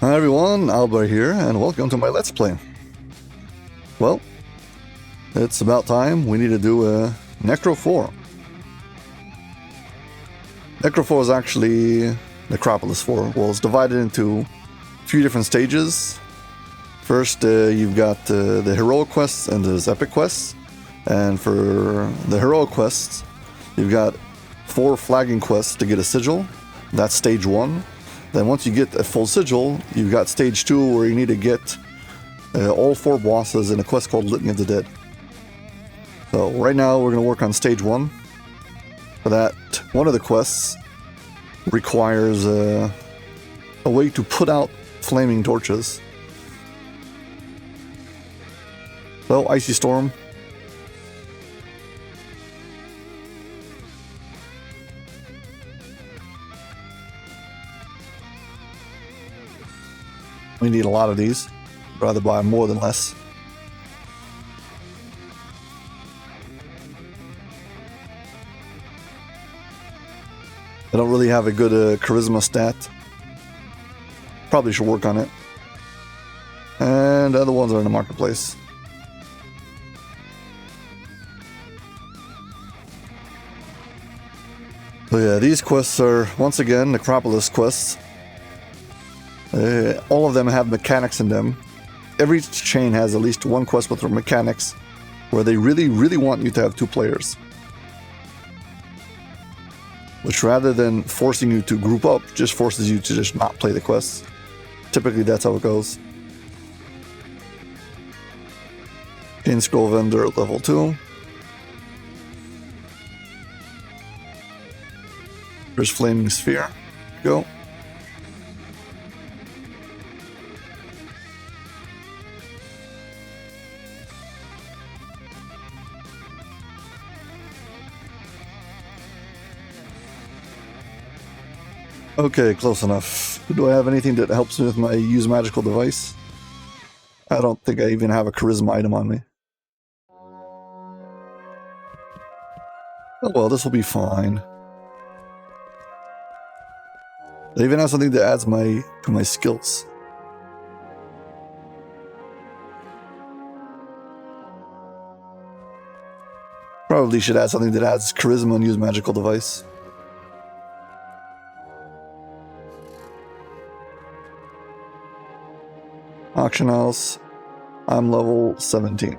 Hi everyone, Aldbar here, and welcome to my Let's Play. Well, it's about time. We need to do a Necro Four. Necro Four is actually Necropolis 4. Well, it's divided into a few different stages. First, you've got the heroic quests and there's epic quests. And for the heroic quests, you've got 4 flagging quests to get a sigil. That's stage 1. Then once you get a full sigil, you've got stage 2 where you need to get all 4 bosses in a quest called Litany of the Dead. So right now we're going to work on stage 1. For that, one of the quests requires a way to put out flaming torches. So, Icy Storm. We need a lot of these. I'd rather buy more than less. I don't really have a good charisma stat. Probably should work on it. And the other ones are in the marketplace. So yeah, these quests are, once again, Necropolis quests. All of them have mechanics in them. Every chain has at least one quest with their mechanics where they really want you to have 2 players. Which rather than forcing you to group up, just forces you to just not play the quests. Typically that's how it goes. Chain Scroll Vendor level 2. There's Flaming Sphere. Go. Okay, close enough. Do I have anything that helps me with my use magical device? I don't think I even have a charisma item on me. Oh well, this will be fine. I even have something that adds to my skills. Probably should add something that adds charisma and use magical device. Auction house. I'm level 17.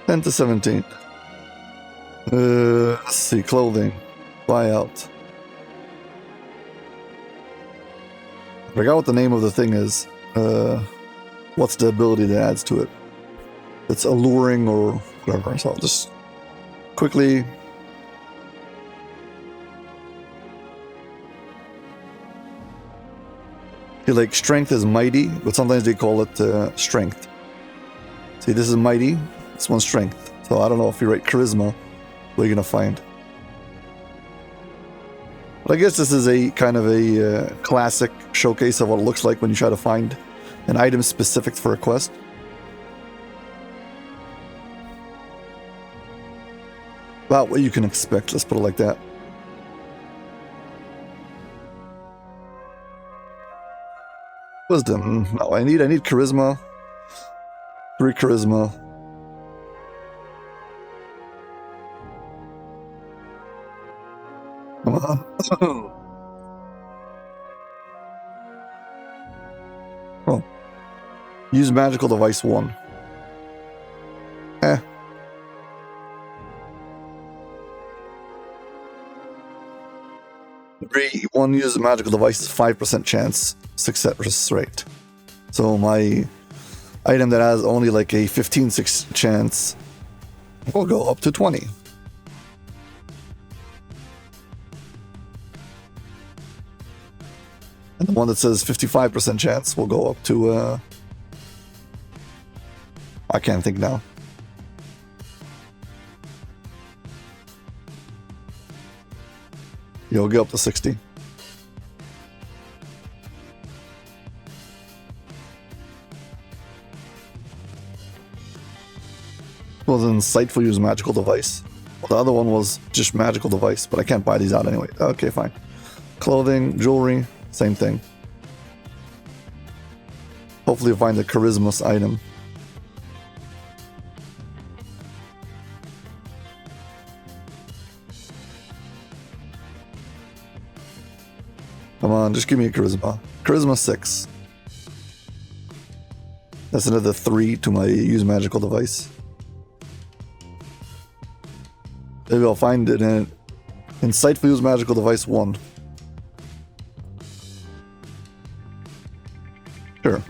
To 17. Let's see, clothing. Buyout. I forgot what the name of the thing is. What's the ability that adds to it? It's alluring or whatever, so I'll just quickly... Like, strength is mighty, but sometimes they call it strength. See, this is mighty, this one's strength. So I don't know if you write charisma, what you're gonna find. But I guess this is a kind of a classic showcase of what it looks like when you try to find an item specific for a quest. About what you can expect, let's put it like that. Wisdom. No, I need charisma. 3 charisma. Come on. Oh. Use magical device 1. Every 1 use magical device, 5% chance success rate. So my item that has only like a 15% chance will go up to 20. And the one that says 55% chance will go up to I can't think now. You'll get up to 60. Well, then insightful use magical device. The other one was just magical device, but I can't buy these out anyway. Okay, fine. Clothing, jewelry, same thing. Hopefully you'll find a charisma item. Come on, just give me a charisma. Charisma 6. That's another 3 to my use magical device. Maybe I'll find it in insightful use magical device 1. Sure.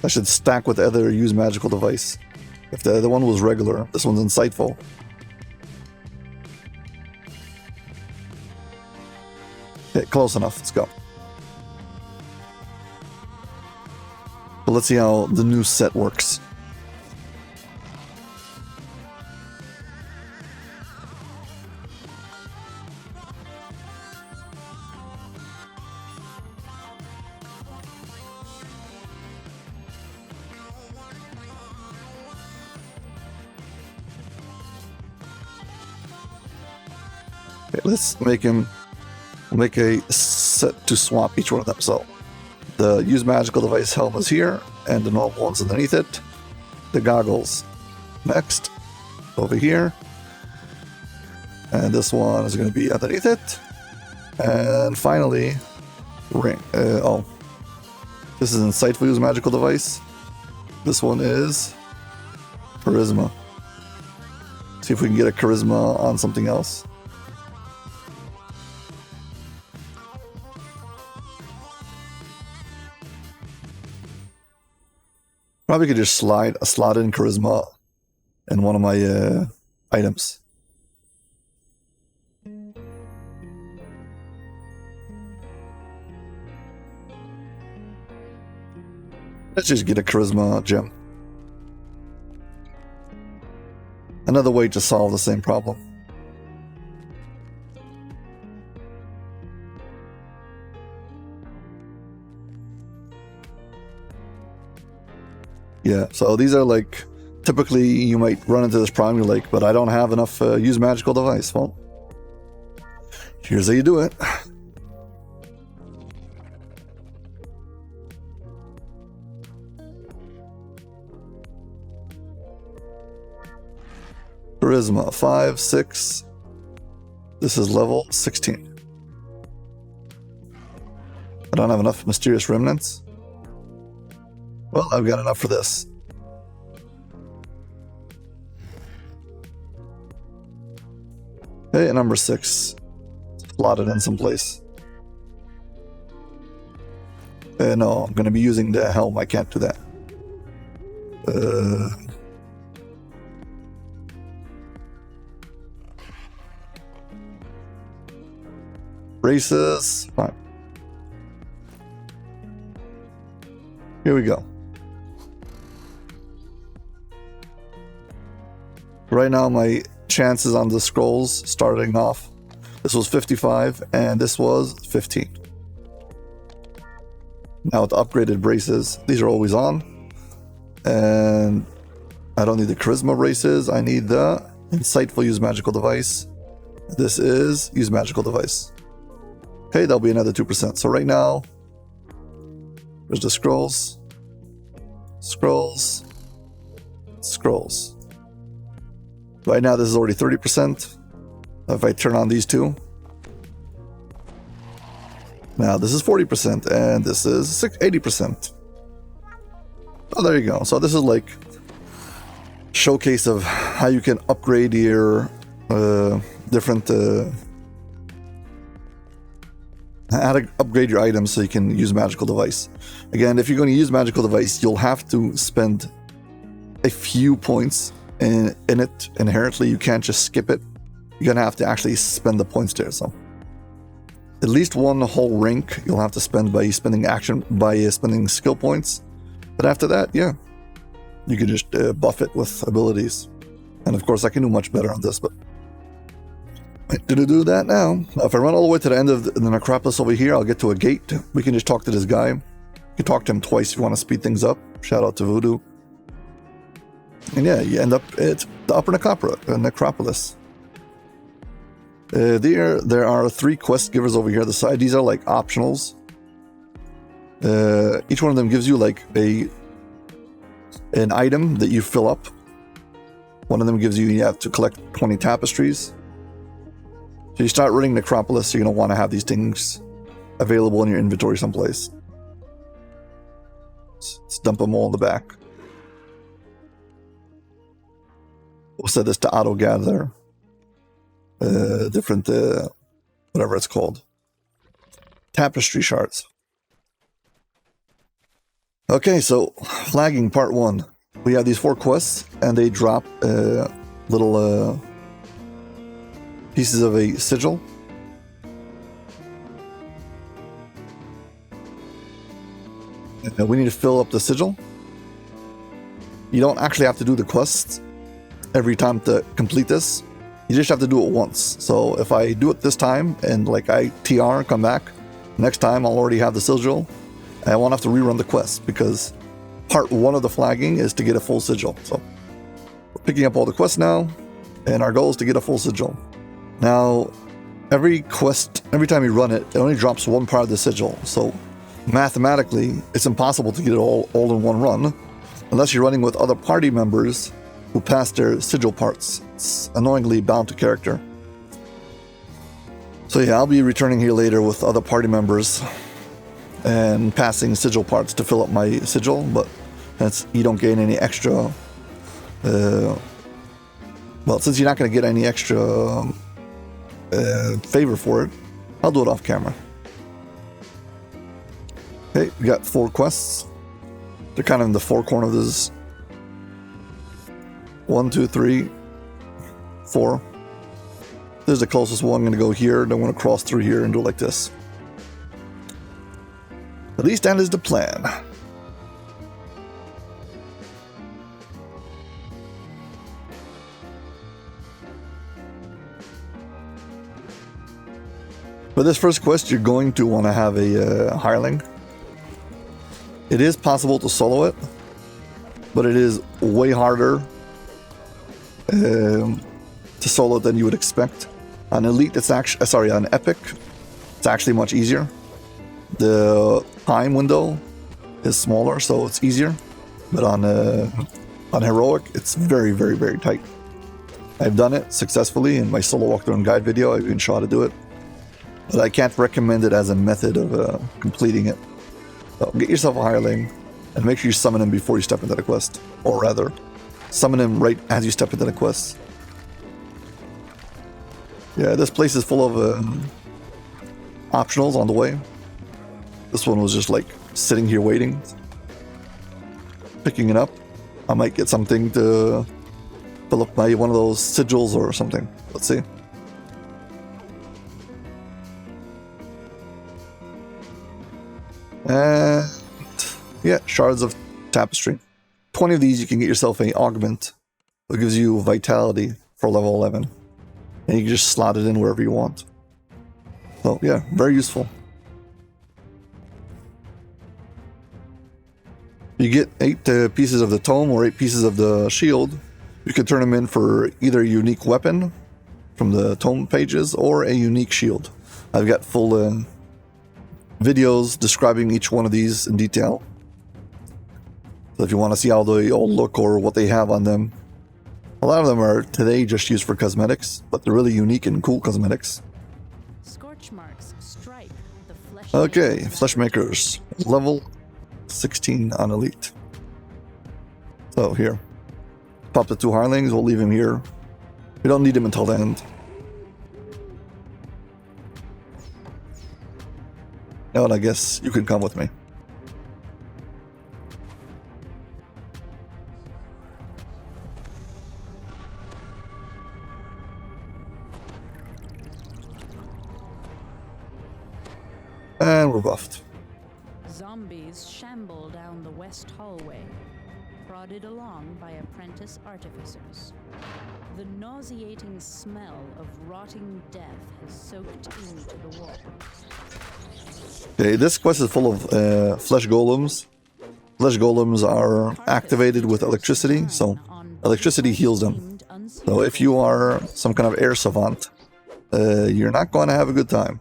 I should stack with the other use magical device. If the other one was regular, this one's insightful. Okay, close enough. Let's go. But let's see how the new set works. Okay, let's make a set to swap each one of them. So the use magical device helm is here, and the normal one's underneath it. The goggles next, over here. And this one is going to be underneath it. And finally, ring. This is insightful use magical device. This one is charisma. See if we can get a charisma on something else. Probably could just slot in charisma in one of my items. Let's just get a charisma gem. Another way to solve the same problem. Yeah, so these are like, typically you might run into this problem, you're like, but I don't have enough use magical device. Well, here's how you do it. Charisma 5, 6. This is level 16. I don't have enough mysterious remnants. Well, I've got enough for this. Okay, number 6. Slotted in someplace. No, I'm going to be using the helm. I can't do that. Braces. Fine. Here we go. Right now, my chances on the scrolls starting off, this was 55 and this was 15. Now with upgraded braces, these are always on. And I don't need the charisma braces, I need the insightful use magical device. This is use magical device. Okay, that'll be another 2%. So right now, there's the scrolls. Scrolls. Scrolls. Right now, this is already 30%. If I turn on these two, now this is 40%, and this is 80%. Oh, there you go. So this is like showcase of how you can upgrade your different how to upgrade your items so you can use magical device. Again, if you're going to use magical device, you'll have to spend a few points in it inherently. You can't just skip it. You're gonna have to actually spend the points there. So at least one whole rank you'll have to spend by spending spending skill points. But after that, yeah, you can just buff it with abilities. And of course, I can do much better on this, but I'm gonna do that now. If I run all the way to the end of the necropolis over here, I'll get to a gate. We can just talk to this guy. You can talk to him twice if you want to speed things up. Shout out to Voodoo. And yeah, you end up the Upper Necropolis. There are 3 quest givers over here on the side. These are like optionals. Each one of them gives you like an item that you fill up. One of them gives you have to collect 20 tapestries. So you start running Necropolis, you're going to want to have these things available in your inventory someplace. Let's dump them all in the back. We'll set this to auto gather different whatever it's called, tapestry shards. Okay, so flagging part 1. We have these 4 quests, and they drop little pieces of a sigil. We need to fill up the sigil. You don't actually have to do the quests every time to complete this. You just have to do it once. So if I do it this time and like I TR, come back, next time I'll already have the sigil and I won't have to rerun the quest, because part 1 of the flagging is to get a full sigil. So we're picking up all the quests now, and our goal is to get a full sigil. Now, every quest, every time you run it, it only drops 1 part of the sigil. So mathematically, it's impossible to get it all in one run, unless you're running with other party members who pass their sigil parts. It's annoyingly bound to character. So yeah, I'll be returning here later with other party members and passing sigil parts to fill up my sigil, but you don't gain any extra. Well, since you're not going to get any extra favor for it, I'll do it off camera. Okay, we got 4 quests. They're kind of in the 4 corners of this. 1, 2, 3, 4. There's the closest one. I'm going to go here. Then I'm going to cross through here and do it like this. At least that is the plan. For this first quest, you're going to want to have a hireling. It is possible to solo it, but it is way harder to solo than you would expect. On Elite, it's actually, on Epic, it's actually much easier. The time window is smaller, so it's easier. But on Heroic, it's very, very, very tight. I've done it successfully in my solo walkthrough and guide video. I've even shot to do it. But I can't recommend it as a method of completing it. So get yourself a hireling, and make sure you summon him before you step into the quest. Or rather, summon him right as you step into the quest. Yeah, this place is full of optionals on the way. This one was just like sitting here waiting. Picking it up. I might get something to fill up my one of those sigils or something. Let's see. And yeah, shards of tapestry. 20 of these, you can get yourself an augment that gives you vitality for level 11. And you can just slot it in wherever you want. So yeah, very useful. You get 8 pieces of the tome or 8 pieces of the shield. You can turn them in for either a unique weapon from the tome pages or a unique shield. I've got full videos describing each one of these in detail. So if you want to see how they all look or what they have on them. A lot of them are today just used for cosmetics, but they're really unique and cool cosmetics. Scorch marks stripe the flesh. Okay, flesh makers, level 16 on Elite. So here, pop the 2 hirelings. We'll leave him here. We don't need him until the end. Now, I guess you can come with me. And we're buffed. Zombies shamble down the west hallway, prodded along by apprentice artificers. The nauseating smell of rotting death has soaked into the wall. Okay, this quest is full of flesh golems. Flesh golems are activated with electricity, so electricity heals them. So if you are some kind of air savant, you're not going to have a good time.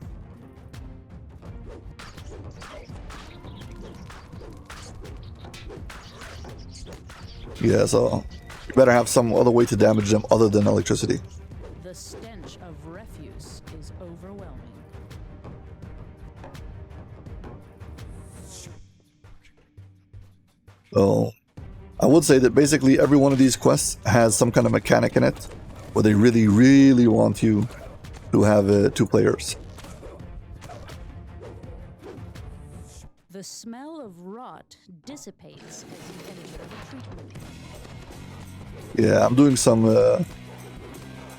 Yeah, so you better have some other way to damage them other than electricity. The stench of refuse is overwhelming. So I would say that basically every one of these quests has some kind of mechanic in it where they really, really want you to have 2 players. The smell of rot dissipates as you enter the treatment room. Yeah, I'm doing some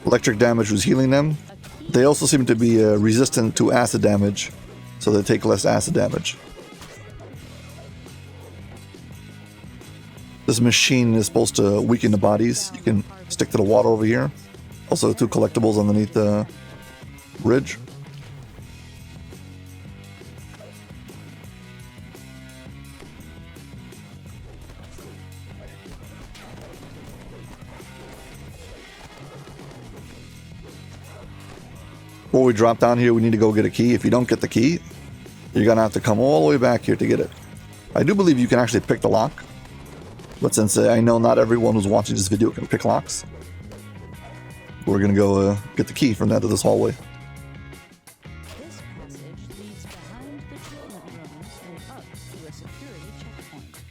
electric damage was healing them. They also seem to be resistant to acid damage, so they take less acid damage. This machine is supposed to weaken the bodies. You can stick to the water over here. Also 2 collectibles underneath the bridge. Before we drop down here, we need to go get a key. If you don't get the key, you're going to have to come all the way back here to get it. I do believe you can actually pick the lock. But since I know not everyone who's watching this video can pick locks, we're going to go get the key from the end of this hallway. This passage leads behind the treatment rooms and up to a security checkpoint.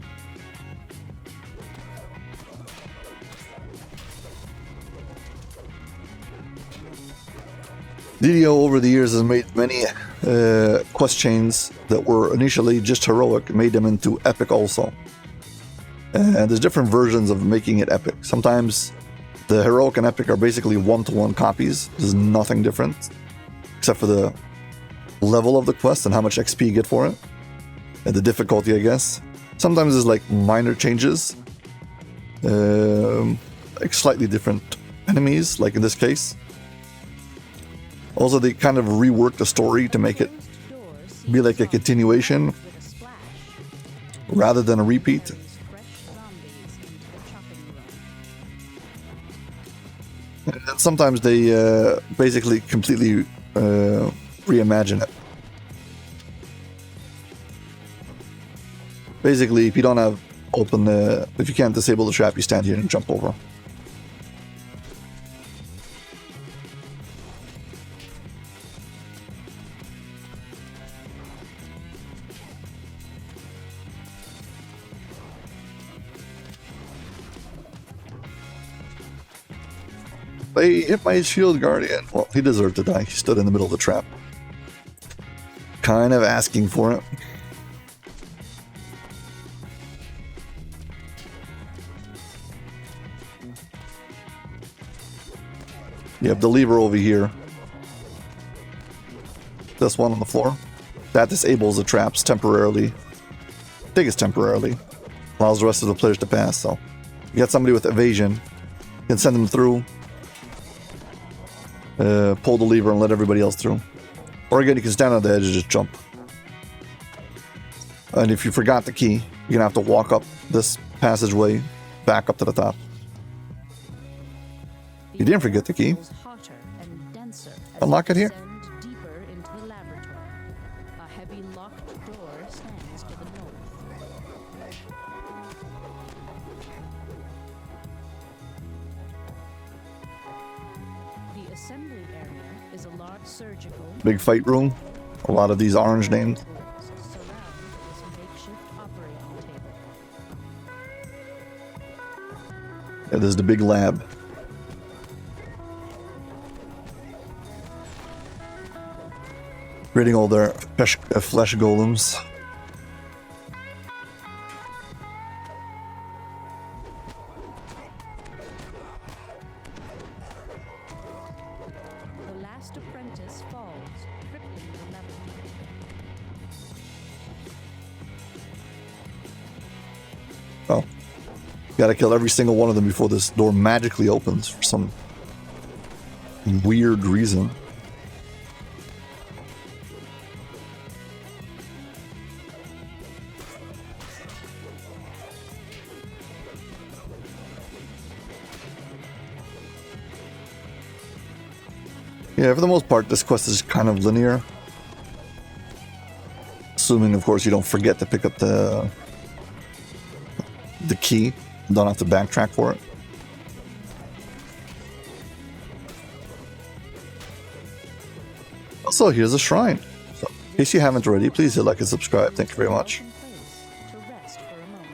DDO over the years has made many quest chains that were initially just heroic, made them into epic also. And there's different versions of making it epic. Sometimes the heroic and epic are basically one-to-one copies. There's nothing different, except for the level of the quest and how much XP you get for it. And the difficulty, I guess. Sometimes there's like minor changes. Like slightly different enemies, like in this case. Also, they kind of rework the story to make it be like a continuation rather than a repeat. And sometimes they basically completely reimagine it. Basically, if you don't have open, if you can't disable the trap, you stand here and jump over. They hit my shield guardian. Well, he deserved to die. He stood in the middle of the trap. Kind of asking for it. You have the lever over here. This one on the floor. That disables the traps temporarily. I think it's temporarily. Allows the rest of the players to pass, so. You got somebody with evasion. You can send them through. Pull the lever and let everybody else through. Or again, you can stand on the edge and just jump. And if you forgot the key, you're gonna have to walk up this passageway back up to the top. You didn't forget the key. Unlock it here. Deeper into the laboratory. A heavy locked door stands to the north. The assembly area is a large surgical Big fight room. A lot of these orange names. surrounded this makeshift operating table. Yeah, there's the big lab. Creating all their flesh golems. The last apprentice falls, crippling the laboratory. Oh. Gotta kill every single one of them before this door magically opens for some weird reason. Yeah, for the most part, this quest is kind of linear. Assuming, of course, you don't forget to pick up the key. Don't have to backtrack for it. Also, here's a shrine. So, in case you haven't already, please hit like and subscribe. Thank you very much. To rest for a moment.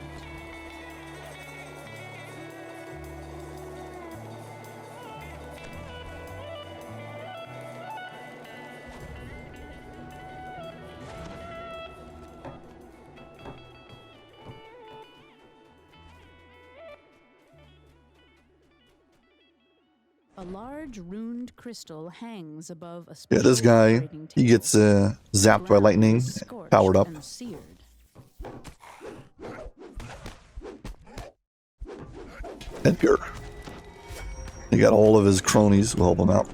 A large runed crystal hangs above a Yeah, this special guy, operating he table. gets zapped by lightning, Scorched powered up. and seared. And pure. He got all of his cronies who help him out.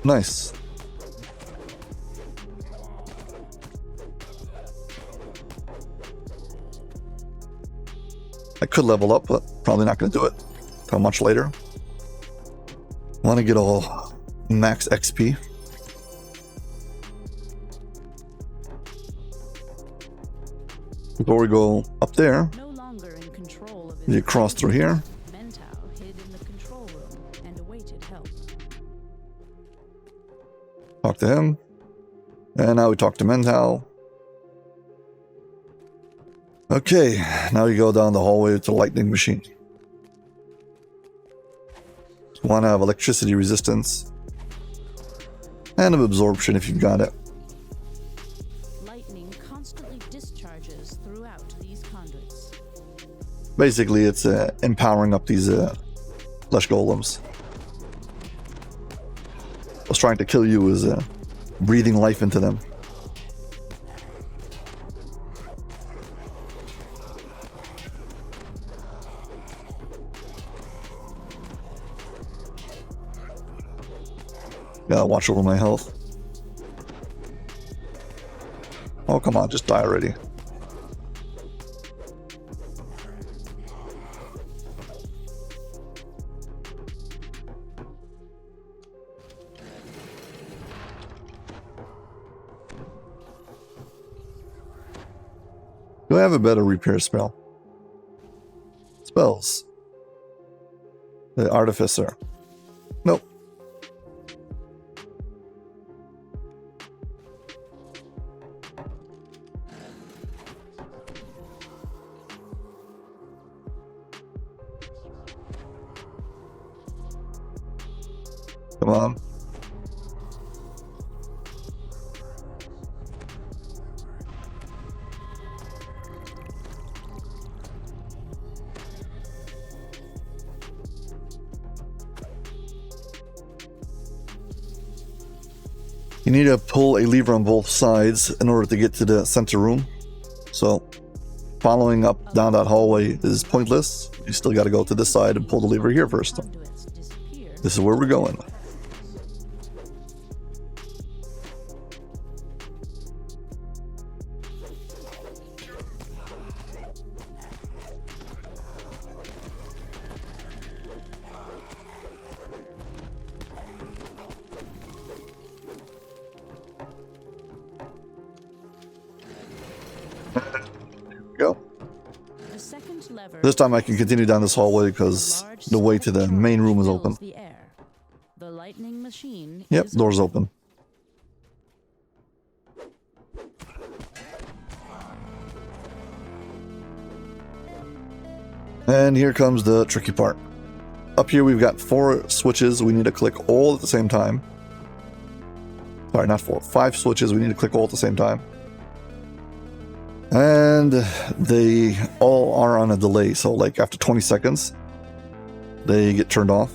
Nice. I could level up, but probably not going to do it until much later. Want to get all max XP. Before we go up there, No longer in control of his you cross through here. Mentau hid in the control room and awaited help. Talk to him. And now we talk to Mentau. Okay, now you go down the hallway to the lightning machine. Want to have electricity resistance and of absorption if you've got it. Lightning constantly discharges throughout these conduits. Basically, it's empowering up these flesh golems. What's trying to kill you is breathing life into them. Gotta watch over my health. Oh, come on, just die already. Do I have a better repair spell? Spells. The Artificer. Nope. Come on. You need to pull a lever on both sides in order to get to the center room. So, following up down that hallway is pointless. You still got to go to this side and pull the lever here first. Conduits disappear. This is where we're going. Go. The second lever This time I can continue down this hallway because the way to the main room is open. fills the air. The lightning machine Yep, is door's open. And here comes the tricky part. Up here we've got 4 switches we need to click all at the same time. Sorry, not 4. 5 switches we need to click all at the same time. And they all are on a delay, so like after 20 seconds, they get turned off.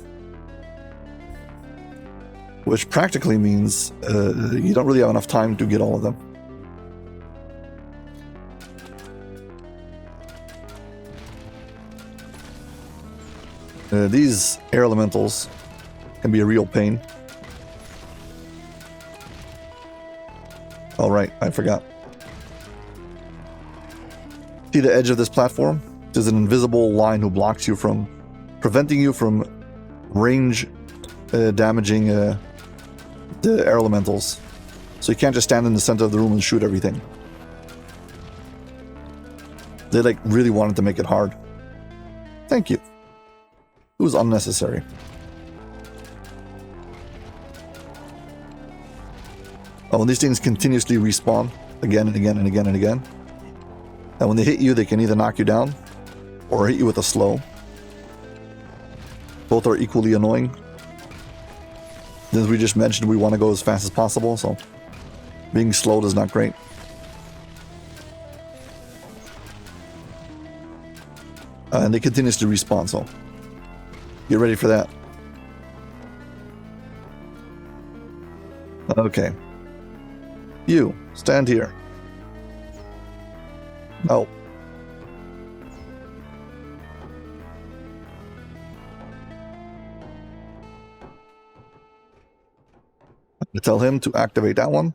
Which practically means you don't really have enough time to get all of them. These air elementals can be a real pain. Oh right, I forgot. See the edge of this platform? There's an invisible line who blocks you from, preventing you from range damaging the air elementals. So you can't just stand in the center of the room and shoot everything. They like really wanted to make it hard. Thank you. It was unnecessary. Oh, and these things continuously respawn again and again and again and again. And when they hit you, they can either knock you down or hit you with a slow. Both are equally annoying. As we just mentioned, we want to go as fast as possible, so being slowed is not great. And they continuously respawn, so get ready for that. Okay. You, stand here. No. I tell him to activate that one.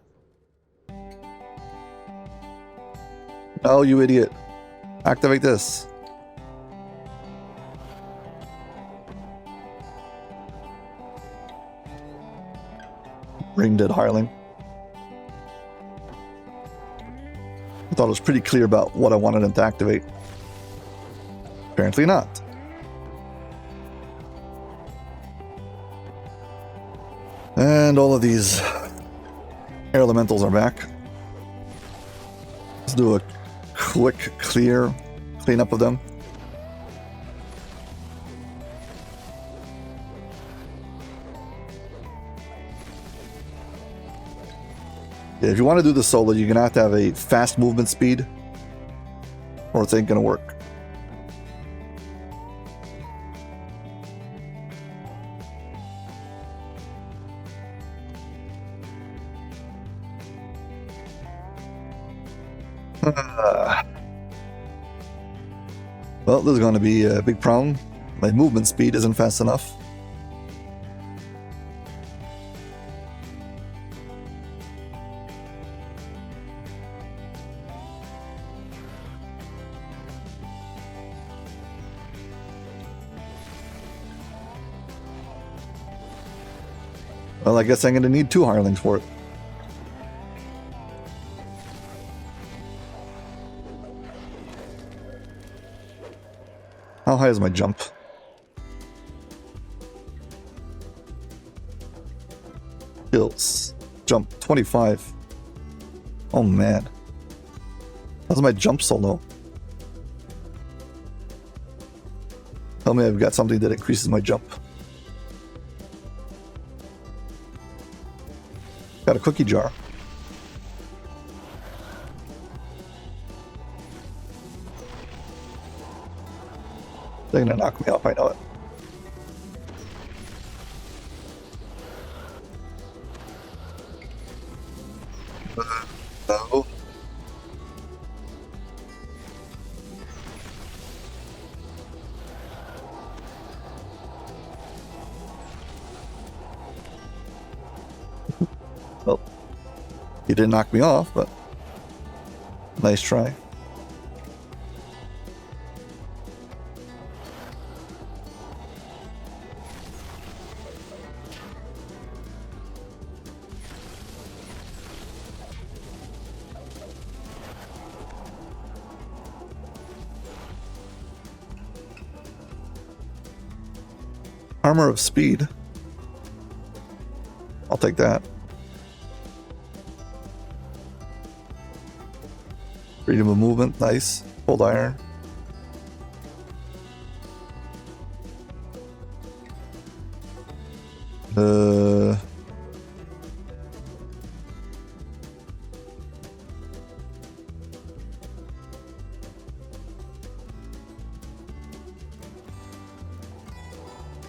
No, you idiot. Activate this. Brain dead hireling. I thought it was pretty clear about what I wanted him to activate. Apparently not. And all of these air elementals are back. Let's do a quick cleanup of them. Yeah, if you want to do the solo, you're gonna have to have a fast movement speed, or it ain't gonna work. Well, this is going to be a big problem. My movement speed isn't fast enough. Well, I guess I'm going to need 2 hirelings for it. How high is my jump? Kills. Jump 25. Oh man. How's my jump so low? Tell me I've got something that increases my jump. Got a cookie jar. They're gonna knock me off, I know it. No. Well, he didn't knock me off, but nice try. Armor of speed. I'll take that. Freedom of movement, nice. Cold iron.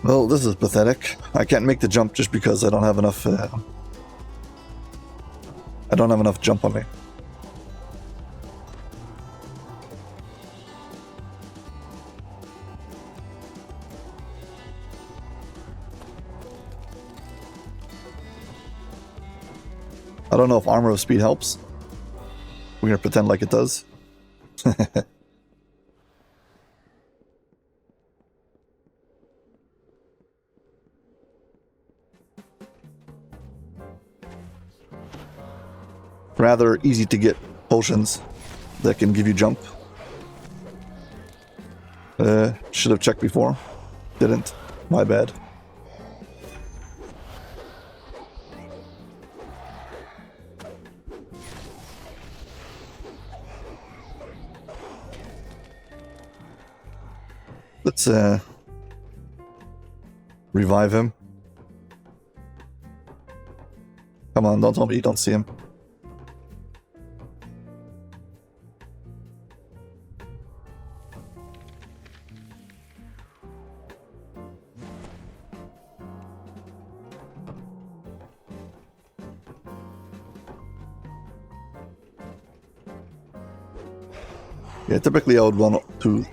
Well, this is pathetic. I can't make the jump just because I don't have enough. I don't have enough jump on me. I don't know if armor of speed helps. We're gonna pretend like it does. rather easy to get potions that can give you jump. Should have checked before. Didn't. My bad. Let's revive him. Come on, don't tell me you don't see him. Yeah, typically I would run to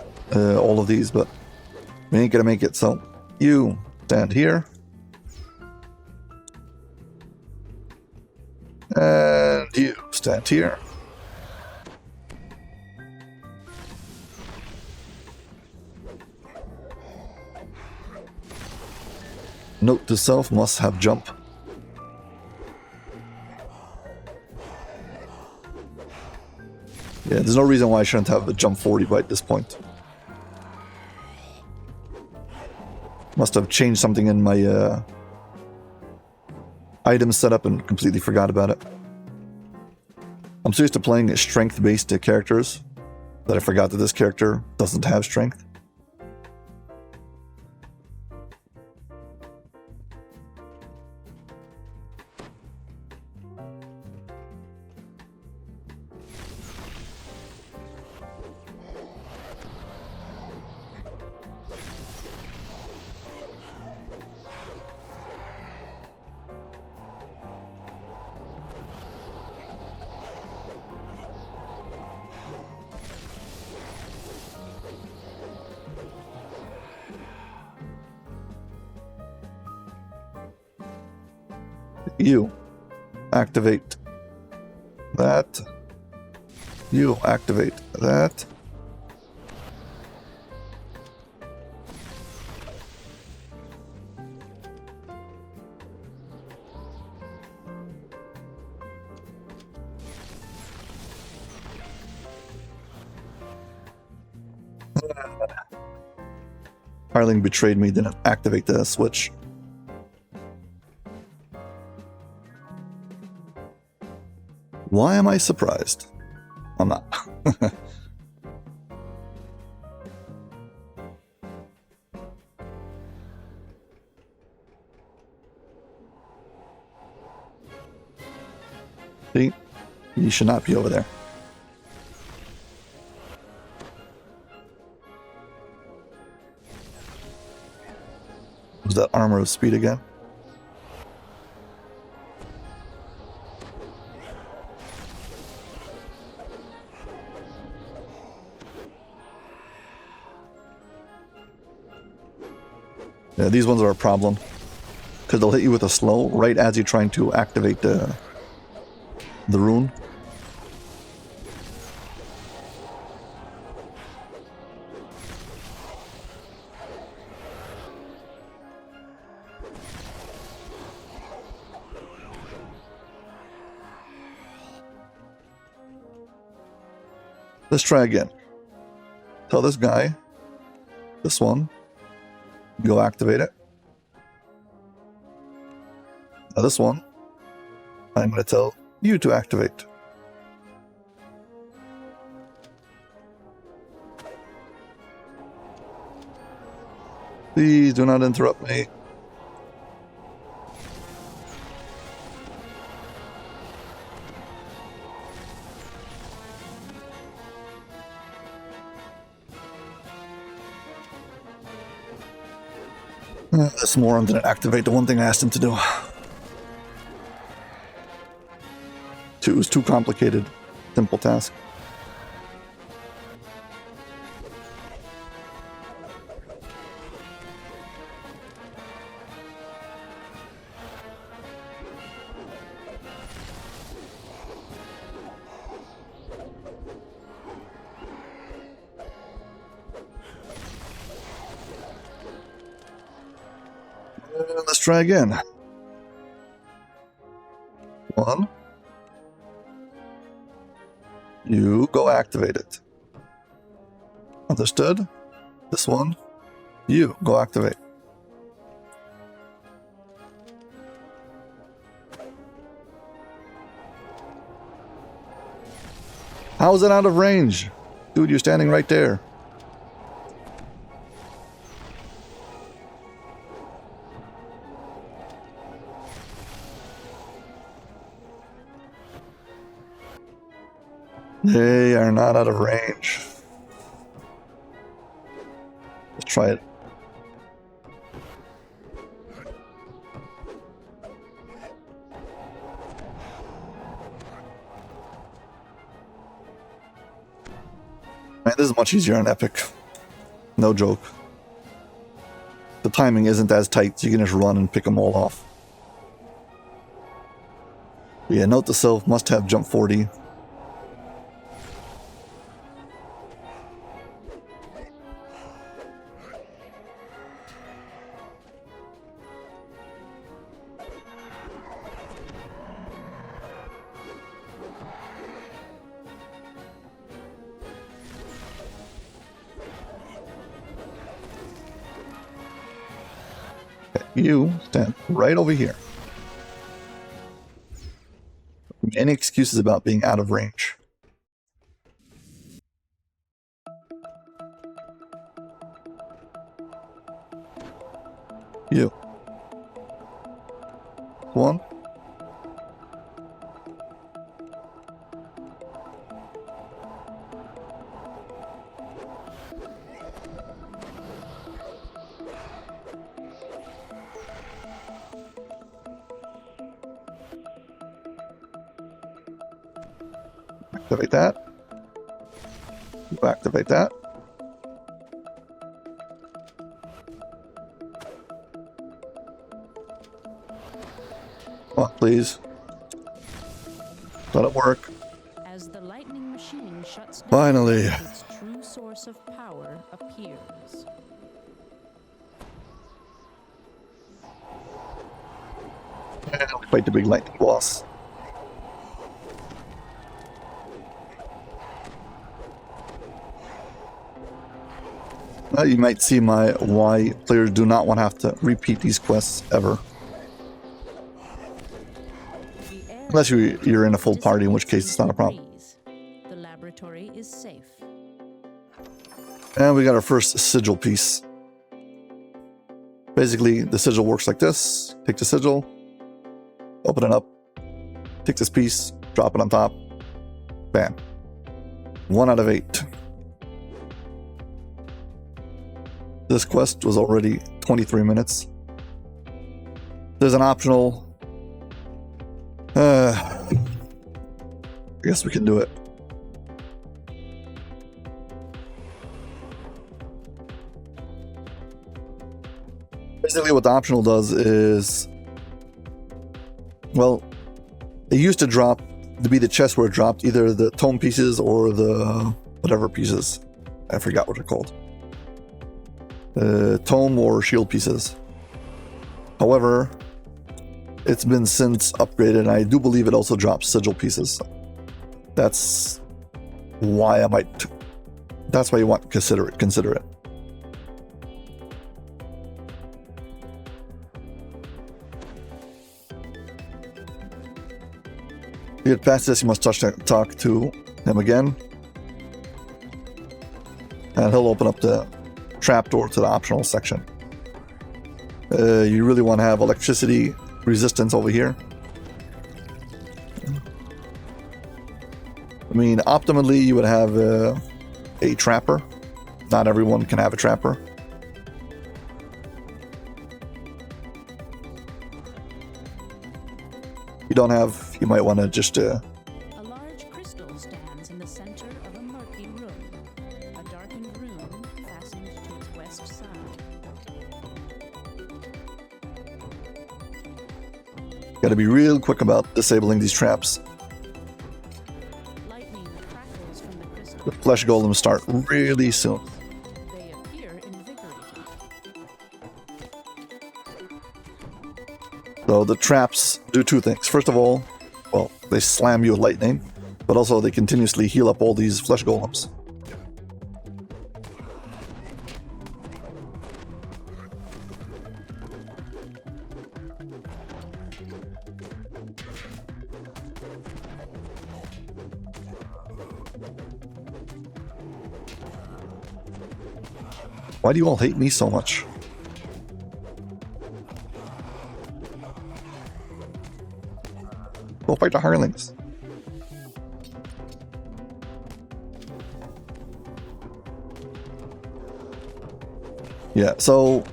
all of these, but we ain't gonna make it, so you stand here. And you stand here. Note to self, must have jump. Yeah, there's no reason why I shouldn't have a jump 40 by this point. Must have changed something in my item setup and completely forgot about it. I'm so used to playing strength-based characters that I forgot that this character doesn't have strength. You activate that. You activate that. Hireling betrayed me, didn't activate the switch. Why am I surprised? I'm not. See? You should not be over there. Was that armor of speed again? Yeah, these ones are a problem, because they'll hit you with a slow right as you're trying to activate the rune. Let's try again. Tell this guy, this one, go activate it. Now this one, I'm going to tell you to activate. Please do not interrupt me. This moron didn't activate the one thing I asked him to do. It was too complicated. Simple task. Let's try again. 1, You go activate it. Understood? This one, you go activate. How is it out of range? Dude, you're standing right there. They are not out of range. Let's try it. Man, this is much easier on Epic. No joke. The timing isn't as tight, so you can just run and pick them all off. But yeah, note to self, must have jump 40. You stand right over here. Any excuses about being out of range? You. One. Activate that. Activate that. Come on, please. Let it work. As the lightning machine shuts down, Finally. its true source of power appears. And we fight the big lightning boss. You might see why players do not want to have to repeat these quests ever. Unless you're in a full party, in which case it's not a problem. The laboratory is safe. And we got our first sigil piece. Basically, the sigil works like this. Take the sigil, open it up, take this piece, drop it on top. Bam. 1 out of 8. This quest was already 23 minutes. There's an optional... I guess we can do it. Basically what the optional does is... Well, it used to drop, to be the chest where it dropped either the tome pieces or the whatever pieces. I forgot what they're called. Tome or shield pieces. However, it's been since upgraded, and I do believe it also drops sigil pieces. That's why I might. That's why you want to consider it. Consider it. To get past this, you must talk to him again, and he'll open up the trapdoor to the optional section. You really want to have electricity resistance over here. I mean, optimally, you would have a trapper. Not everyone can have a trapper. If you don't have, you might want to just... A large crystal stands in the center of a murky room. A darkened room fastened to its west side. Gotta be real quick about disabling these traps. Lightning crackles from the crystal. The flesh golems start really soon. They appear invigorated. So the traps do two things. First of all, well, they slam you with lightning. But also they continuously heal up all these flesh golems. Why do you all hate me so much? Go fight the hirelings. Yeah, so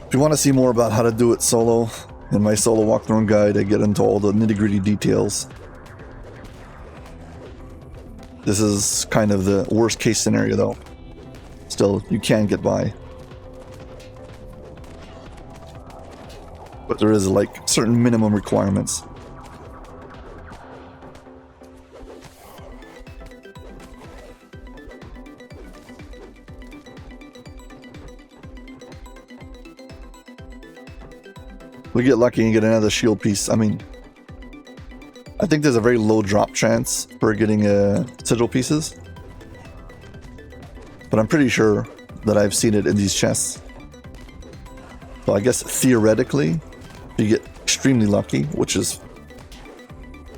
if you want to see more about how to do it solo, in my solo walkthrough guide I get into all the nitty-gritty details. This is kind of the worst case scenario though. Still, you can get by. But there is like certain minimum requirements. We get lucky and get another shield piece. I mean, I think there's a very low drop chance for getting sigil pieces. But I'm pretty sure that I've seen it in these chests. So I guess theoretically, if you get extremely lucky, which is,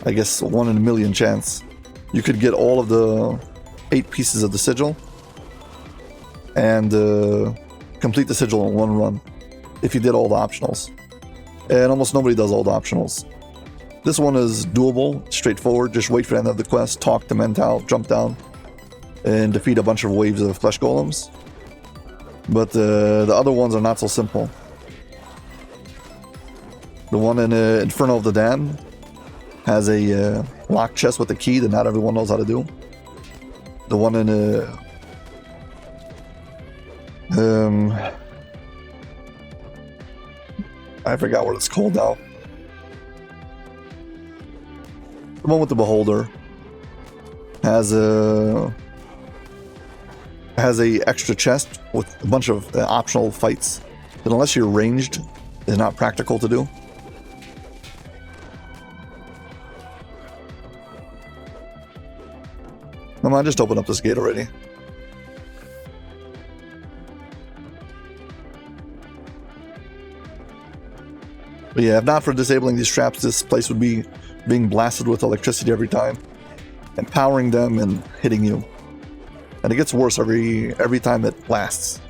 I guess, 1 in a million chance, you could get all of the 8 pieces of the sigil and complete the sigil in one run if you did all the optionals. And almost nobody does all the optionals. This one is doable, straightforward. Just wait for the end of the quest, talk to Mental, jump down, and defeat a bunch of waves of flesh golems. But the other ones are not so simple. The one in Inferno of the Dam has a locked chest with a key that not everyone knows how to do. The one in I forgot what it's called now. The one with the beholder has a extra chest with a bunch of optional fights that, unless you're ranged, is not practical to do. Come on, just open up this gate already. But yeah, if not for disabling these traps, this place would be being blasted with electricity every time, and powering them and hitting you. And it gets worse every time it lasts.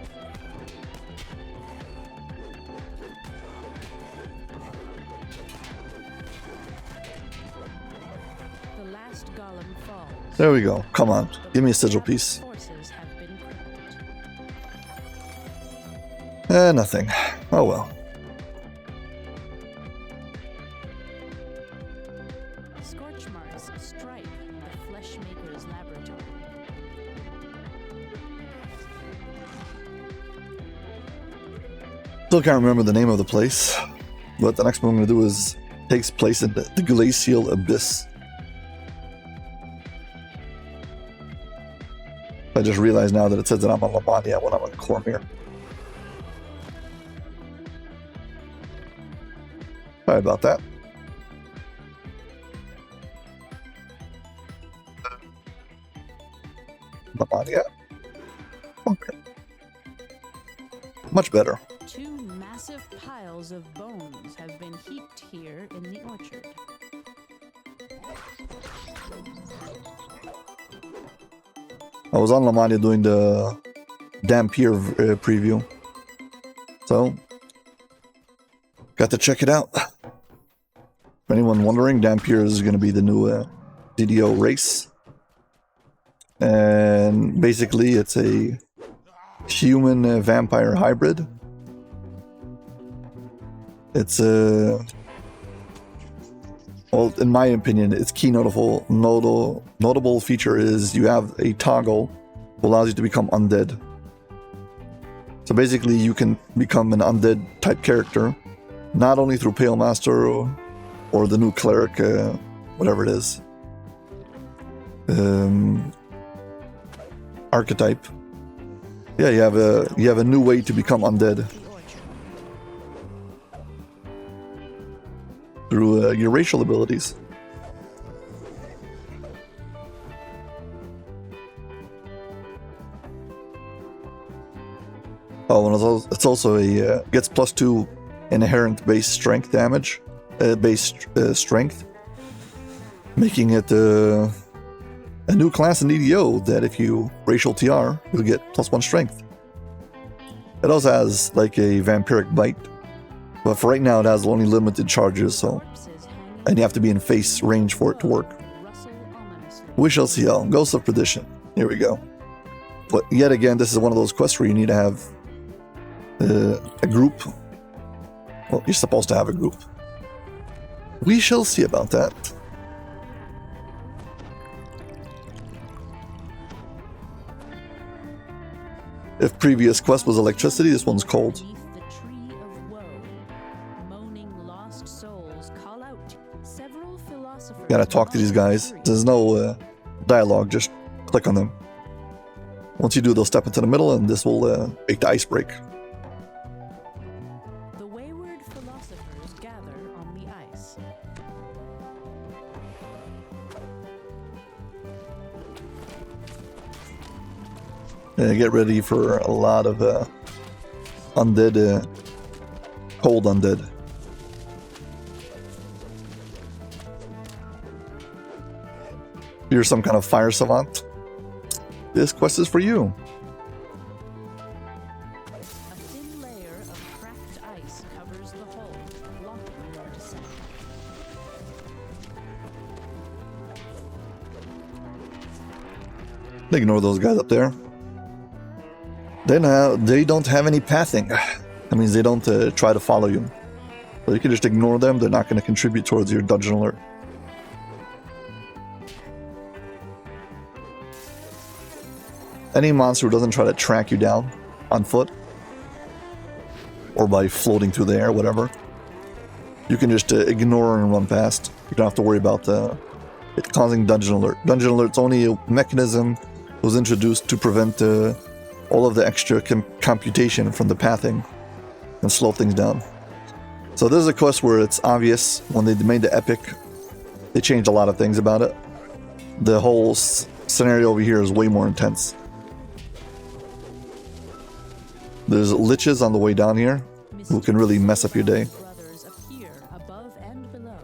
The last golem falls. There we go. Come on, give me a sigil piece. Forces have been crippled. Nothing. Oh well. Scorch marks stripe the Fleshmaker's laboratory. Still can't remember the name of the place, but the next one I'm going to do takes place in the Glacial Abyss. I just realized now that it says that I'm on Lamantia when I'm on Cormyr. Sorry about that. Lamantia. Okay. Much better. 2 massive piles of bones have been heaped here in the orchard. I was on Lamantia doing the Dampier preview, so got to check it out. If anyone wondering, Dampier is going to be the new DDO race, and basically it's a human vampire hybrid. It's well, in my opinion, its key notable feature is you have a toggle that allows you to become undead. So basically you can become an undead type character, not only through Pale Master or the new cleric, whatever it is, archetype. Yeah, you have a new way to become undead through your racial abilities. Oh, and it's also a gets +2 inherent base strength damage, strength, making it a new class in DDO that if you racial TR, you'll get +1 strength. It also has like a vampiric bite, but for right now it has only limited charges, so and you have to be in face range for it to work. We shall see. Oh, Ghost of Perdition. Here we go. But yet again, this is one of those quests where you need to have a group. Well, you're supposed to have a group. We shall see about that. If previous quest was electricity, this one's cold. Gotta talk to these guys. There's no dialogue, just click on them. Once you do, they'll step into the middle and this will make the ice break. The wayward philosophers gather on the ice. Get ready for a lot of undead, cold undead. If you're some kind of fire savant, this quest is for you. A thin layer of cracked ice covers the hull, blocking your descent. Ignore those guys up there. They don't have any pathing. That means they don't try to follow you. So you can just ignore them. They're not going to contribute towards your dungeon alert. Any monster who doesn't try to track you down on foot or by floating through the air, whatever, you can just ignore and run past. You don't have to worry about it causing dungeon alert. Dungeon alert's only a mechanism that was introduced to prevent all of the extra computation from the pathing and slow things down. So this is a quest where it's obvious. When they made the epic, they changed a lot of things about it. The whole scenario over here is way more intense. There's liches on the way down here who can really mess up your day. Brothers appear above and below.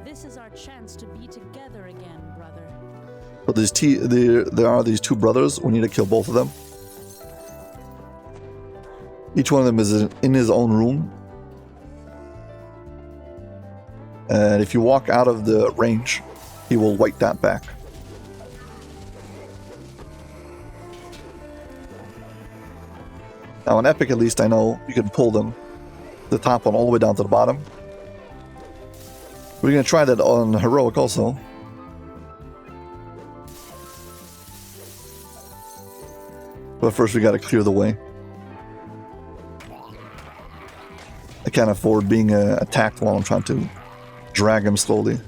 This is our chance to be together again, brother. But there are these two brothers. We need to kill both of them. Each one of them is in his own room. And if you walk out of the range, he will wipe that back. Now, on Epic, at least I know you can pull them, the top one all the way down to the bottom. We're going to try that on Heroic also. But first we got to clear the way. I can't afford being attacked while I'm trying to drag him slowly.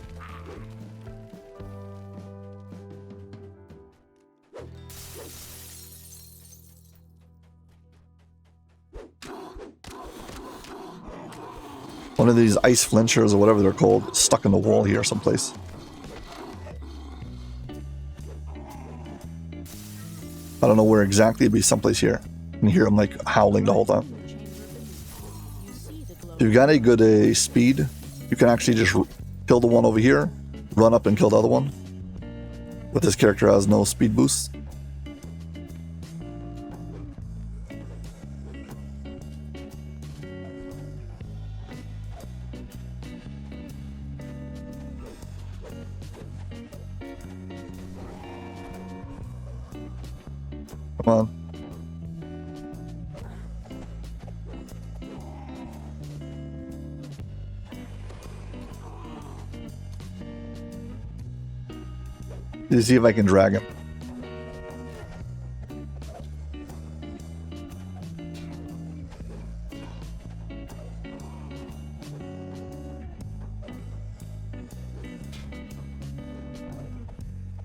One of these ice flinchers or whatever they're called, stuck in the wall here someplace. I don't know where exactly, it'd be someplace here. You can hear him like howling the whole time. If you've got a good speed, you can actually just kill the one over here, run up and kill the other one. But this character has no speed boost. Come on. Let's see if I can drag him.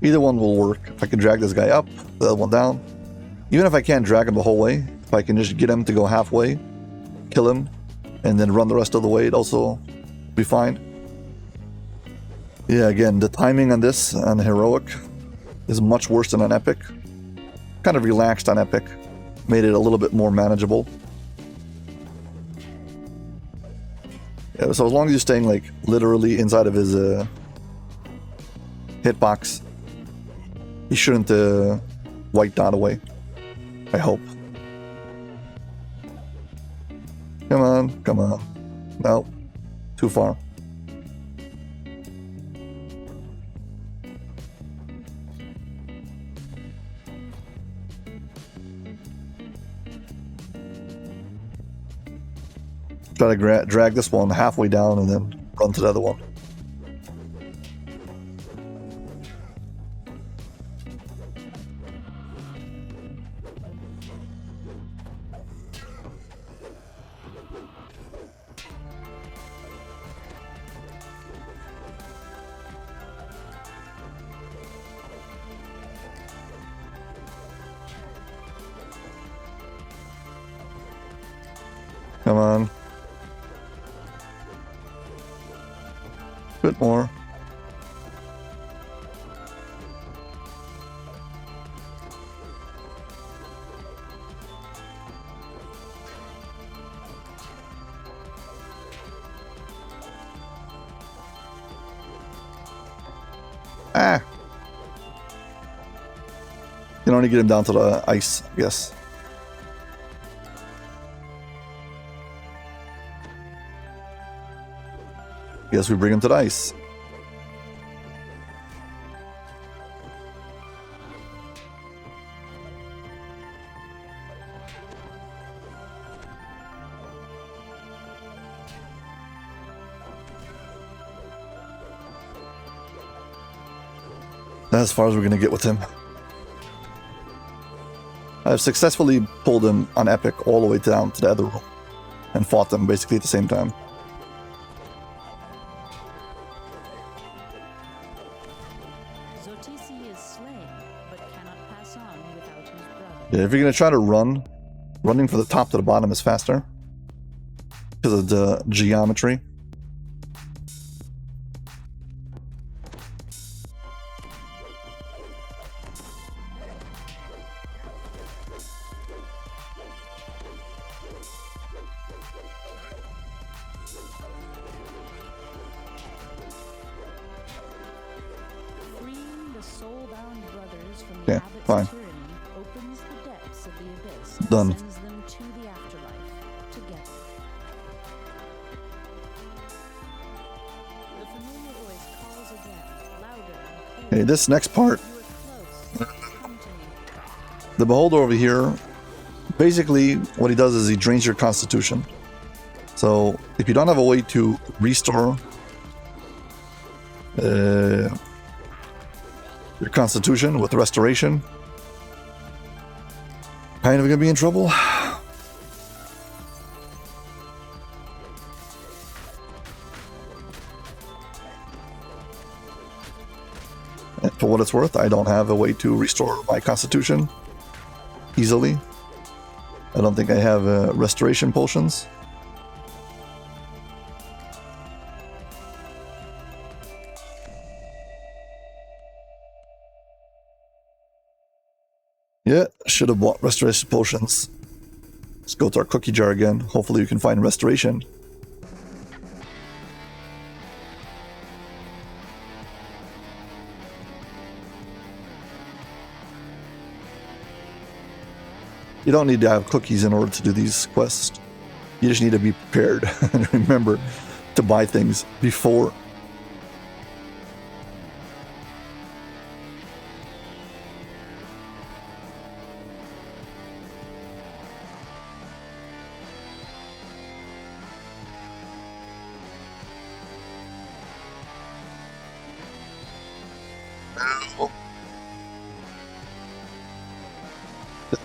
Either one will work. If I can drag this guy up, the other one down. Even if I can't drag him the whole way, if I can just get him to go halfway, kill him, and then run the rest of the way, it'd also be fine. Yeah, again, the timing on this, on Heroic, is much worse than on Epic. Kind of relaxed on Epic. made it a little bit more manageable. Yeah, so as long as you're staying like literally inside of his hitbox, he shouldn't white dot away. I hope. Come on, come on. No, too far. Try to drag this one halfway down and then run to the other one. Come on. Bit more. Ah. You can only get him down to the ice, I guess. Guess we bring him to the ice. That's as far as we're going to get with him. I've successfully pulled him on Epic all the way down to the other room and fought them basically at the same time. Yeah, if you're going to try to run, running from the top to the bottom is faster because of the geometry. Yeah, fine. Done. Okay, this next part, the Beholder over here, basically what he does is he drains your constitution. So if you don't have a way to restore your constitution with restoration, kind of gonna be in trouble. And for what it's worth, I don't have a way to restore my constitution easily. I don't think I have restoration potions. Yeah, should have bought restoration potions. Let's go to our cookie jar again. Hopefully we can find restoration. You don't need to have cookies in order to do these quests. You just need to be prepared and remember to buy things before.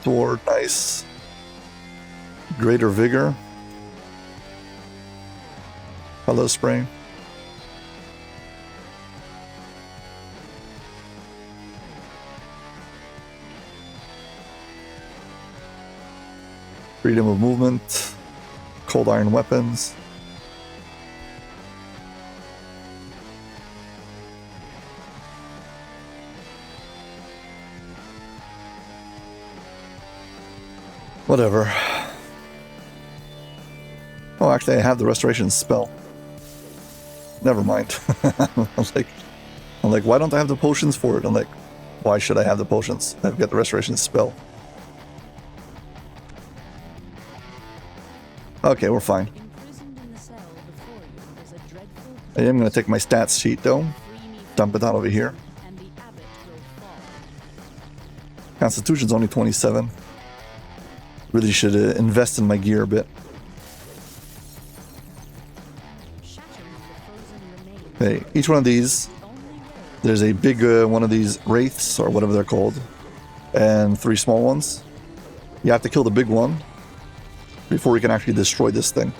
Sword, nice. Greater vigor. Hello, spring. Freedom of movement. Cold iron weapons. Whatever. Oh, actually, I have the restoration spell. Never mind. I'm like, why don't I have the potions for it? I'm like, why should I have the potions? I've got the restoration spell. Okay, we're fine. I am going to take my stats sheet though. Dump it out over here. Constitution's only 27. Really should invest in my gear a bit. Okay, each one of these, there's a big one of these wraiths, or whatever they're called, and 3 small ones. You have to kill the big one before you can actually destroy this thing.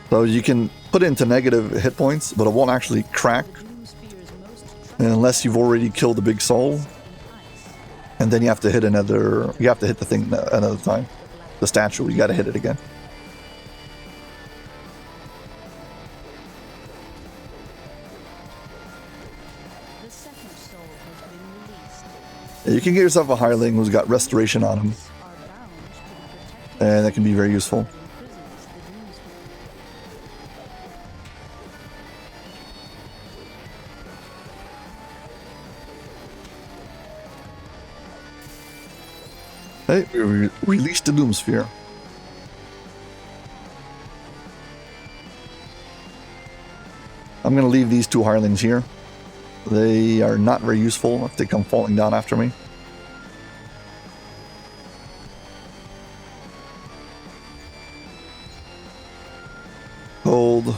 So you can put it into negative hit points, but it won't actually crack unless you've already killed the big soul. And then you have to hit another, you have to hit the thing another time. The statue, you gotta hit it again. You can get yourself a hireling who's got restoration on him, and that can be very useful. Hey, we released the Doom Sphere. I'm going to leave these 2 hirelings here. They are not very useful if they come falling down after me. Gold.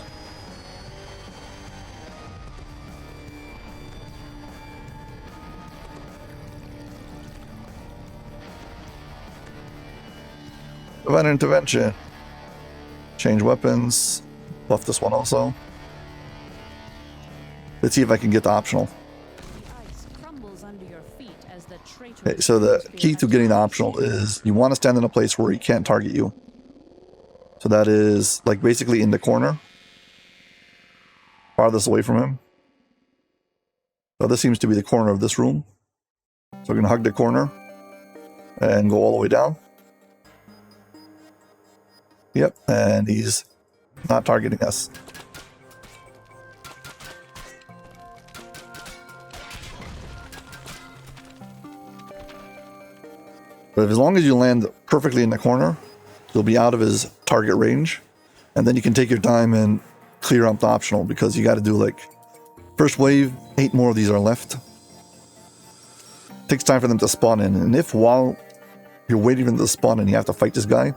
Divine Intervention. Change weapons. Buff this one also. Let's see if I can get the optional. Okay, so the key to getting the optional is you want to stand in a place where he can't target you. So that is like basically in the corner. Farthest away from him. So this seems to be the corner of this room. So we're going to hug the corner and go all the way down. Yep, and he's not targeting us. But as long as you land perfectly in the corner, you'll be out of his target range. And then you can take your time and clear up the optional, because you got to do like first wave, 8 more of these are left. Takes time for them to spawn in. And if while you're waiting for them to spawn in, you have to fight this guy,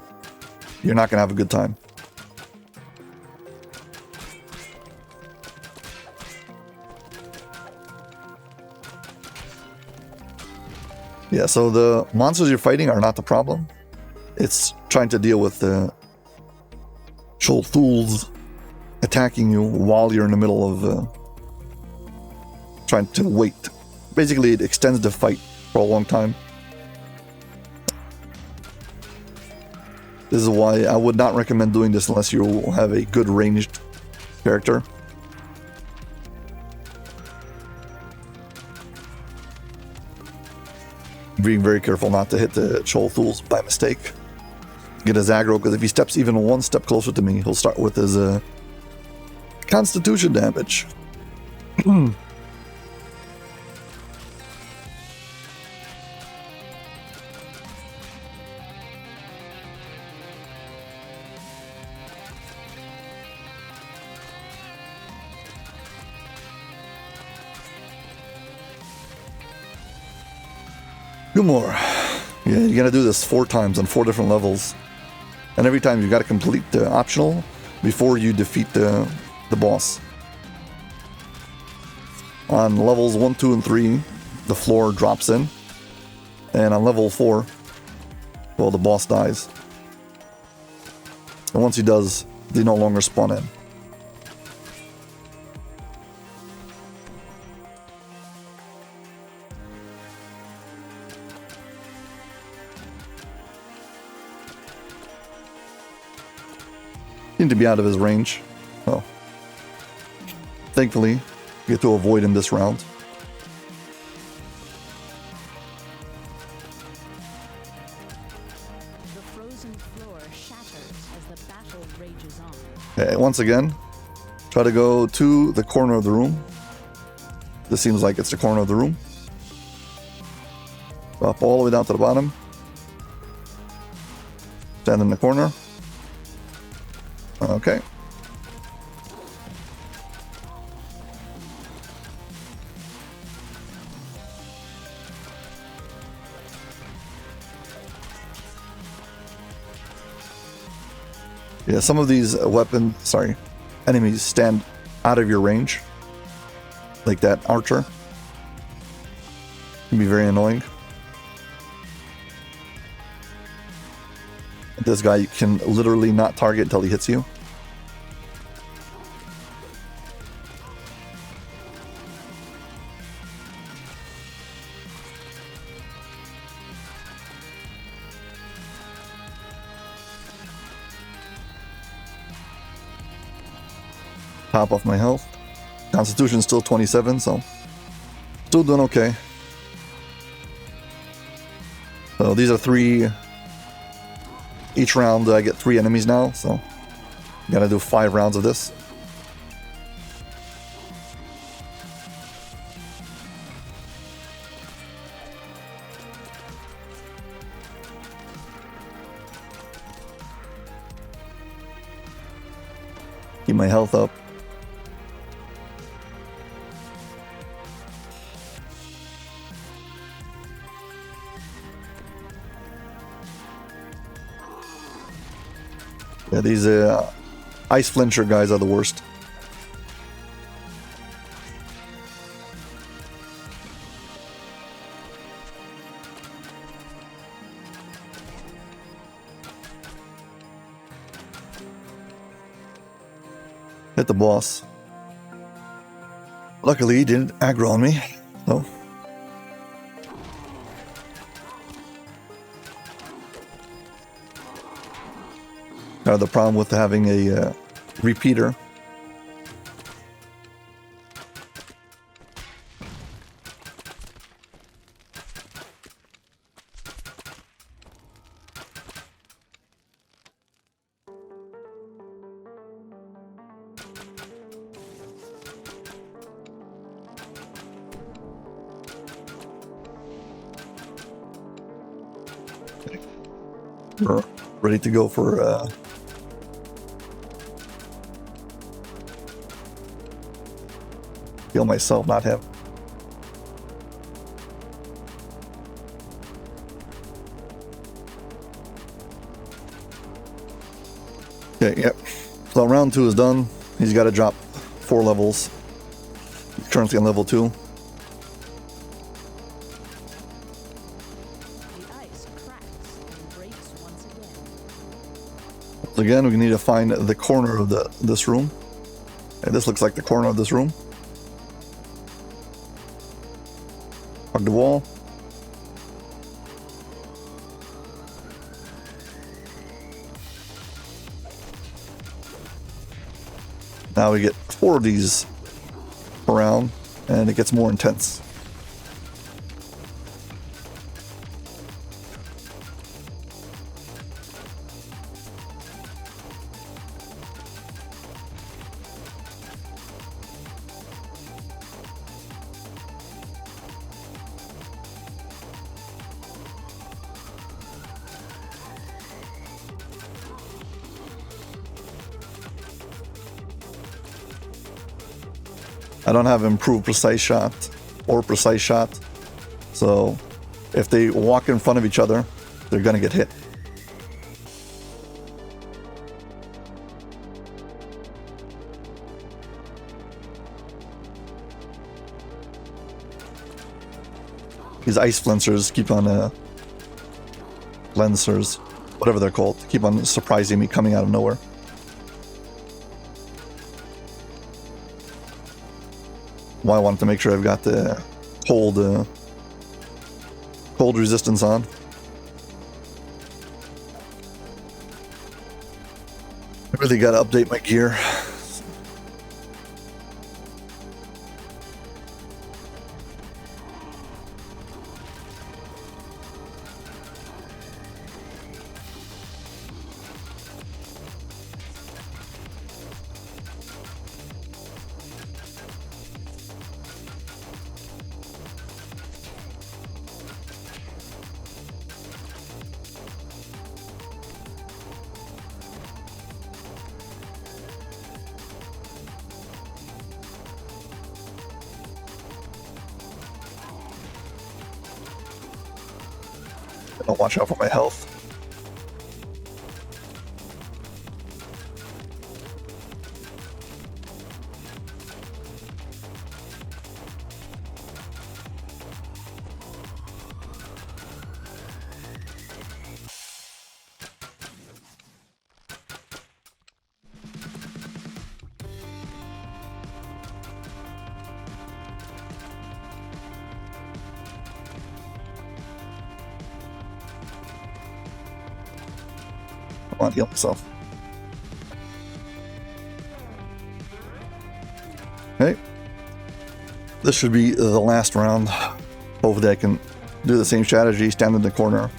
you're not going to have a good time. Yeah, so the monsters you're fighting are not the problem. It's trying to deal with the Cthulhu's attacking you while you're in the middle of trying to wait. Basically, it extends the fight for a long time. This is why I would not recommend doing this unless you have a good ranged character. Being very careful not to hit the Cthulhu's by mistake. Get his aggro, because if he steps even 1 step closer to me, he'll start with his constitution damage. Two more. Yeah, you gotta do this 4 times on 4 different levels. And every time you gotta complete the optional before you defeat the boss. On levels 1, 2, and 3, the floor drops in. And on level 4, well, the boss dies. And once he does, they no longer spawn in. Seem to be out of his range. Well, thankfully, you get to avoid him this round. Okay, once again, try to go to the corner of the room. This seems like it's the corner of the room. Drop all the way down to the bottom. Stand in the corner. Okay. Yeah, some of these enemies stand out of your range. Like that archer. Can be very annoying. This guy can literally not target until he hits you. Top off my health. Constitution still 27, so still doing okay. So these are 3. Each round I get 3 enemies now, so gotta do 5 rounds of this. Keep my health up. Yeah, these ice flincher guys are the worst. Hit the boss. Luckily, he didn't aggro on me, so. The problem with having a repeater. We're ready to go for heal myself, not him. Okay, yep. So round 2 is done. He's got to drop 4 levels. He's currently on level 2. Again, we need to find the corner of this room. And this looks like the corner of this room. Hug the wall. Now we get 4 of these around, and it gets more intense. I don't have improved precise shot or precise shot, so if they walk in front of each other, they're gonna get hit. These ice flincers keep on lancers, whatever they're called, keep on surprising me coming out of nowhere. Well, I wanted to make sure I've got the cold resistance on. I really got to update my gear. I'll watch out for my health. I want to heal myself. Okay. This should be the last round. Hopefully I can do the same strategy, stand in the corner.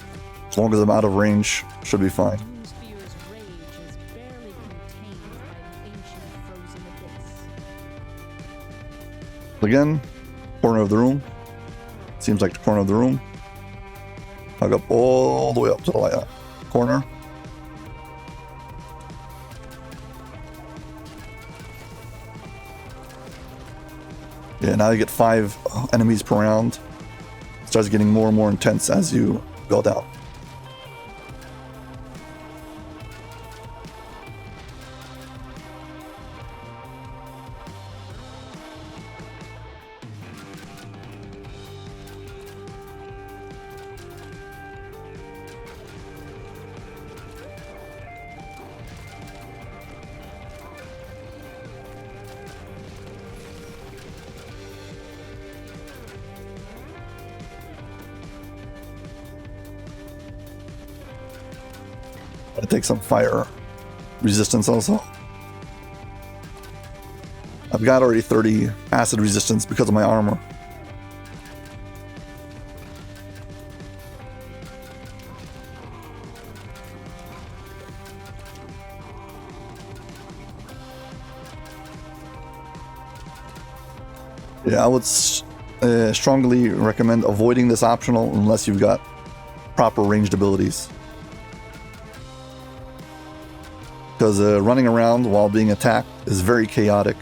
As long as I'm out of range, should be fine. Doomsphere's rage is barely contained by the ancient frozen abyss. Again, corner of the room. Seems like the corner of the room. I'll go all the way up to the corner. Yeah, now you get 5 enemies per round. It starts getting more and more intense as you go down. I take some fire resistance also. I've got already 30 acid resistance because of my armor. Yeah, I would strongly recommend avoiding this optional unless you've got proper ranged abilities. Because running around while being attacked is very chaotic.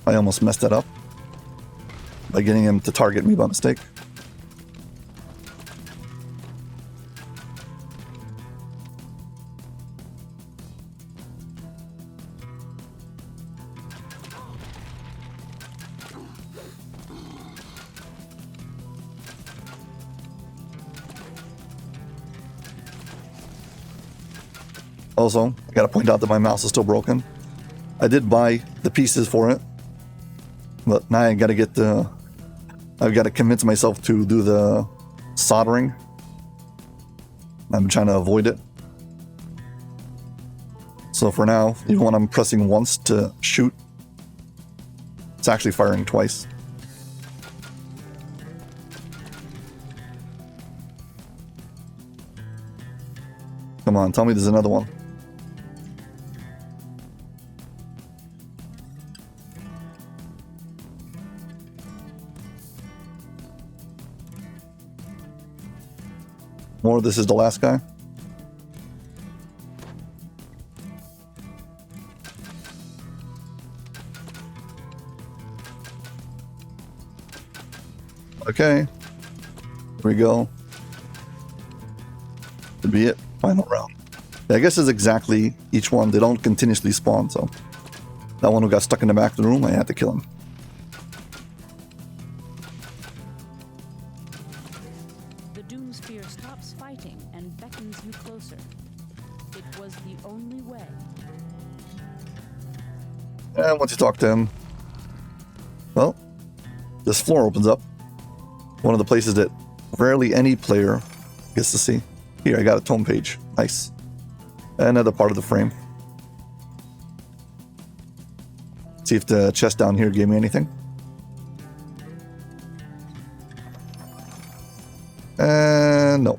I almost messed that up by getting him to target me by mistake. Also, I gotta point out that my mouse is still broken. I did buy the pieces for it, but now I gotta get the... I've gotta convince myself to do the soldering. I'm trying to avoid it. So for now, even when I'm pressing once to shoot, it's actually firing twice. Come on, tell me there's another one. More, this is the last guy. Okay. Here we go. To be it. Final round. Yeah, I guess it's exactly each one. They don't continuously spawn, so... That one who got stuck in the back of the room, I had to kill him. The Doomsphere stops fighting and beckons you closer. It was the only way. And once you talk to him... Well, this floor opens up. One of the places that rarely any player gets to see. Here, I got a tome page. Nice. Another part of the frame. See if the chest down here gave me anything. And no.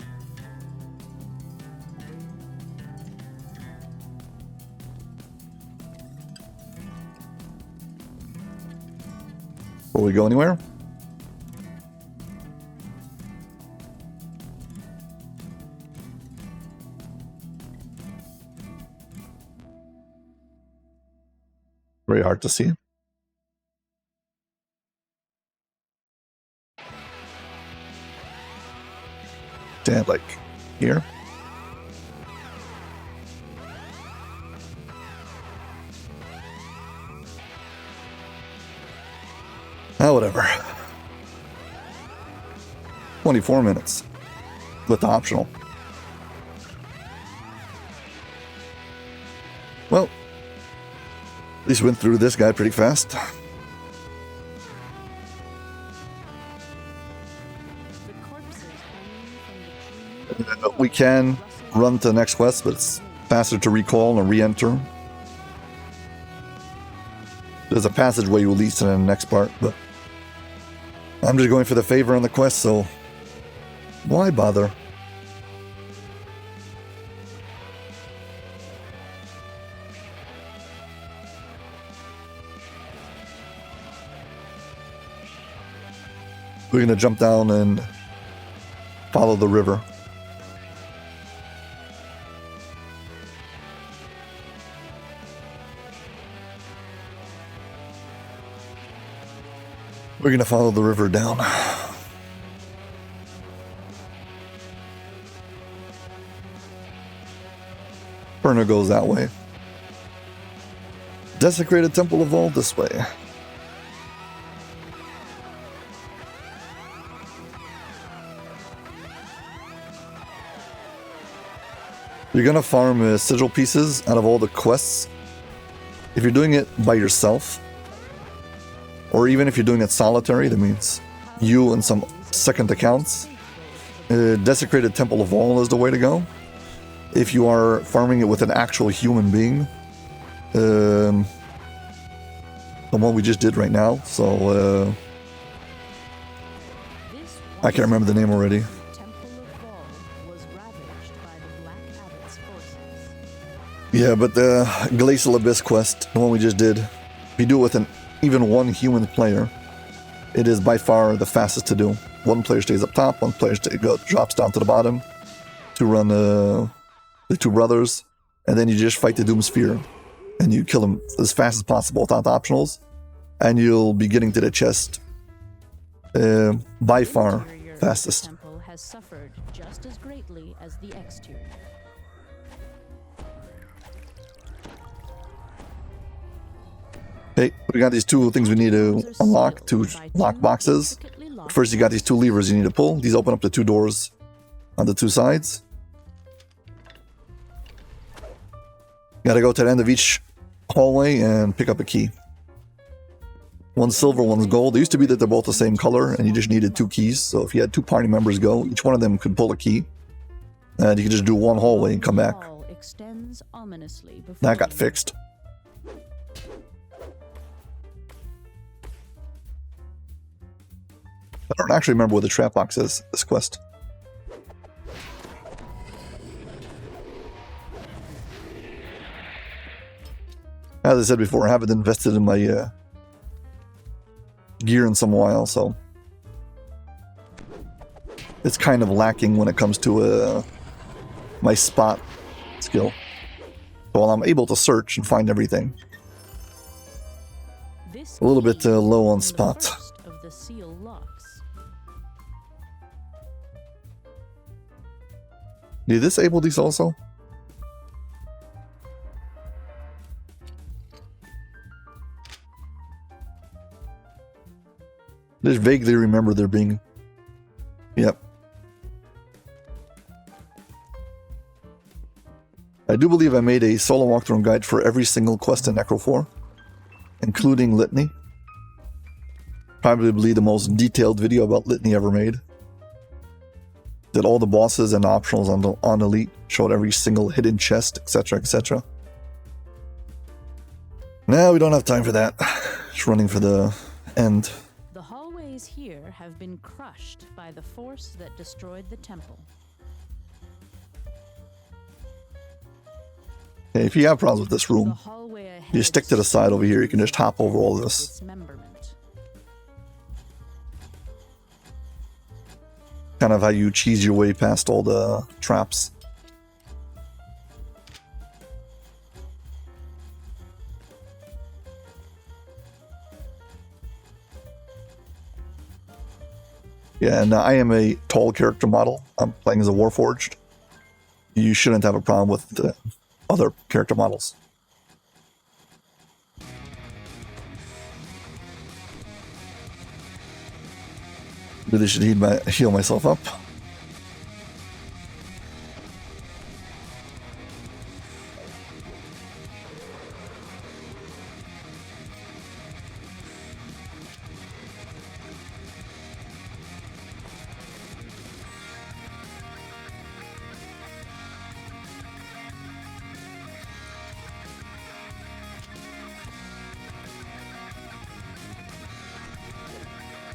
Before we go anywhere. Very hard to see. Stand like here. Oh, whatever. 24 minutes with the optional. Well, at least went through this guy pretty fast. The corpses hanging from the tree We can run to the next quest, but it's faster to recall and re-enter. There's a passageway you leads to the next part, but I'm just going for the favor on the quest, so why bother? We're gonna jump down and follow the river. We're gonna follow the river down. Inferno goes that way. Desecrated Temple of All this way. You're gonna farm sigil pieces out of all the quests. If you're doing it by yourself, or even if you're doing it solitary, that means you and some second accounts, Desecrated Temple of All is the way to go. If you are farming it with an actual human being, the one we just did right now, so I can't remember the name already. Yeah, but the Glacial Abyss quest, the one we just did, if you do it with even one human player, it is by far the fastest to do. One player stays up top, one player drops down to the bottom to run the two brothers, and then you just fight the Doom Sphere, and you kill them as fast as possible without the optionals, and you'll be getting to the chest by far fastest. The temple has suffered just as greatly as the exterior. Okay, we got these two things we need to unlock, two lock boxes. First, you got these two levers you need to pull. These open up the two doors on the two sides. Gotta go to the end of each hallway and pick up a key. One's silver, one's gold. It used to be that they're both the same color, and you just needed two keys. So if you had two party members go, each one of them could pull a key. And you could just do one hallway and come back. That got fixed. I don't actually remember where the trap box is, this quest. As I said before, I haven't invested in my gear in some while, so it's kind of lacking when it comes to my spot skill. While I'm able to search and find everything, a little bit low on spot. Do you disable these also? I just vaguely remember there being... Yep. I do believe I made a solo walkthrough guide for every single quest in Necro Four, including Litany. Probably the most detailed video about Litany ever made. Did all the bosses and optionals on Elite, showed every single hidden chest, etc., etc. Now we don't have time for that. Just running for the end. The hallways here have been crushed by the force that destroyed the temple. Hey, if you have problems with this room, you stick to the side over here. You can just hop over all this. Kind of how you cheese your way past all the traps. Yeah, and I am a tall character model. I'm playing as a Warforged. You shouldn't have a problem with the other character models. Really should heal myself up.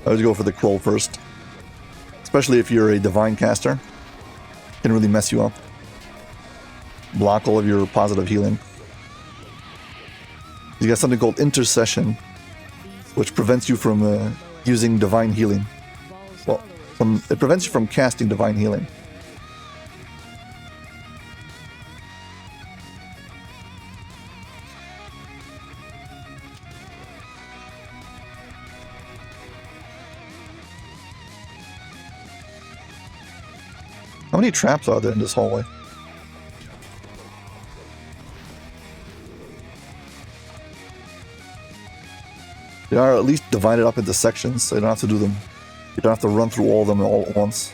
I would go for the Kroll first. Especially if you're a Divine caster. It can really mess you up. Block all of your positive healing. You got something called Intercession, which prevents you from using Divine Healing. Well, it prevents you from casting Divine Healing. How many traps are there in this hallway? They are at least divided up into sections, so you don't have to do them. You don't have to run through all of them all at once.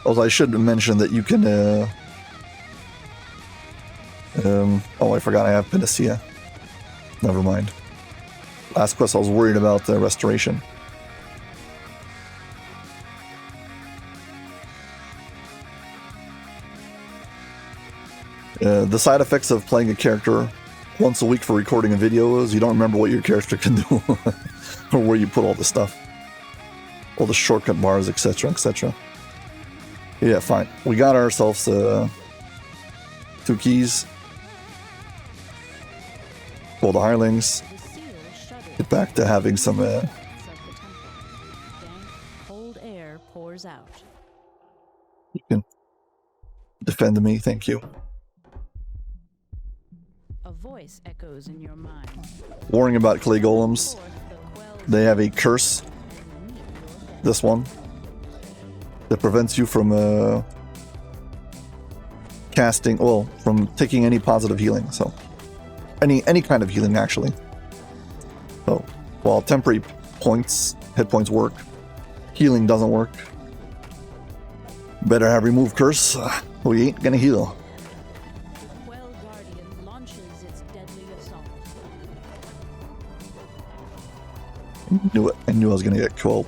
Also, I should mention that you can, oh, I forgot I have Panacea. Never mind. Last quest I was worried about the restoration. The side effects of playing a character once a week for recording a video is you don't remember what your character can do. Or where you put all the stuff. All the shortcut bars, etc, etc. Yeah, fine. We got ourselves 2 keys. Pull the hirelings. Get back to having some cold air pours out. You can defend me, thank you. A voice echoes in your mind. Warning about clay golems. They have a curse. This one. That prevents you from casting, well, from taking any positive healing, so any kind of healing actually. So while temporary hit points work, healing doesn't work. Better have remove curse. We ain't gonna heal. The Quell Guardian launches its deadly assault. Knew it. I knew I was gonna get quelled.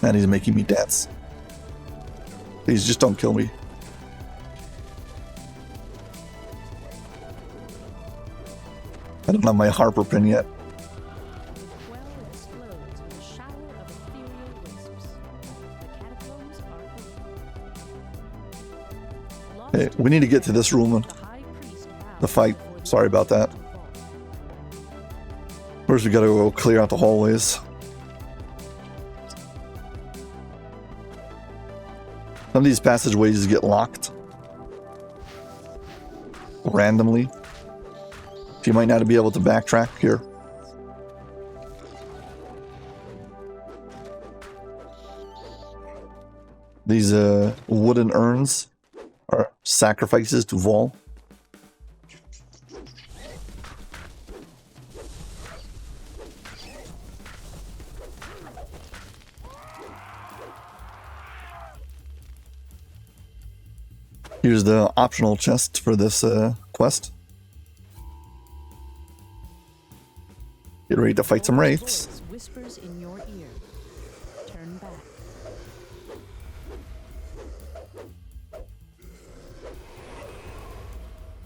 And he's making me dance. Please just don't kill me. I don't have my Harper pin yet. The quell explodes with a shower of ethereal wisps. The catacombs are open. Hey, we need to get to this room and The High Priest bows the fight. before the Sorry about that. First we gotta go clear out the hallways. Some of these passageways get locked randomly. So you might not be able to backtrack here. These wooden urns are sacrifices to Vol. Here's the optional chest for this quest. Get ready to fight some wraiths. voice whispers in your ear. Turn back.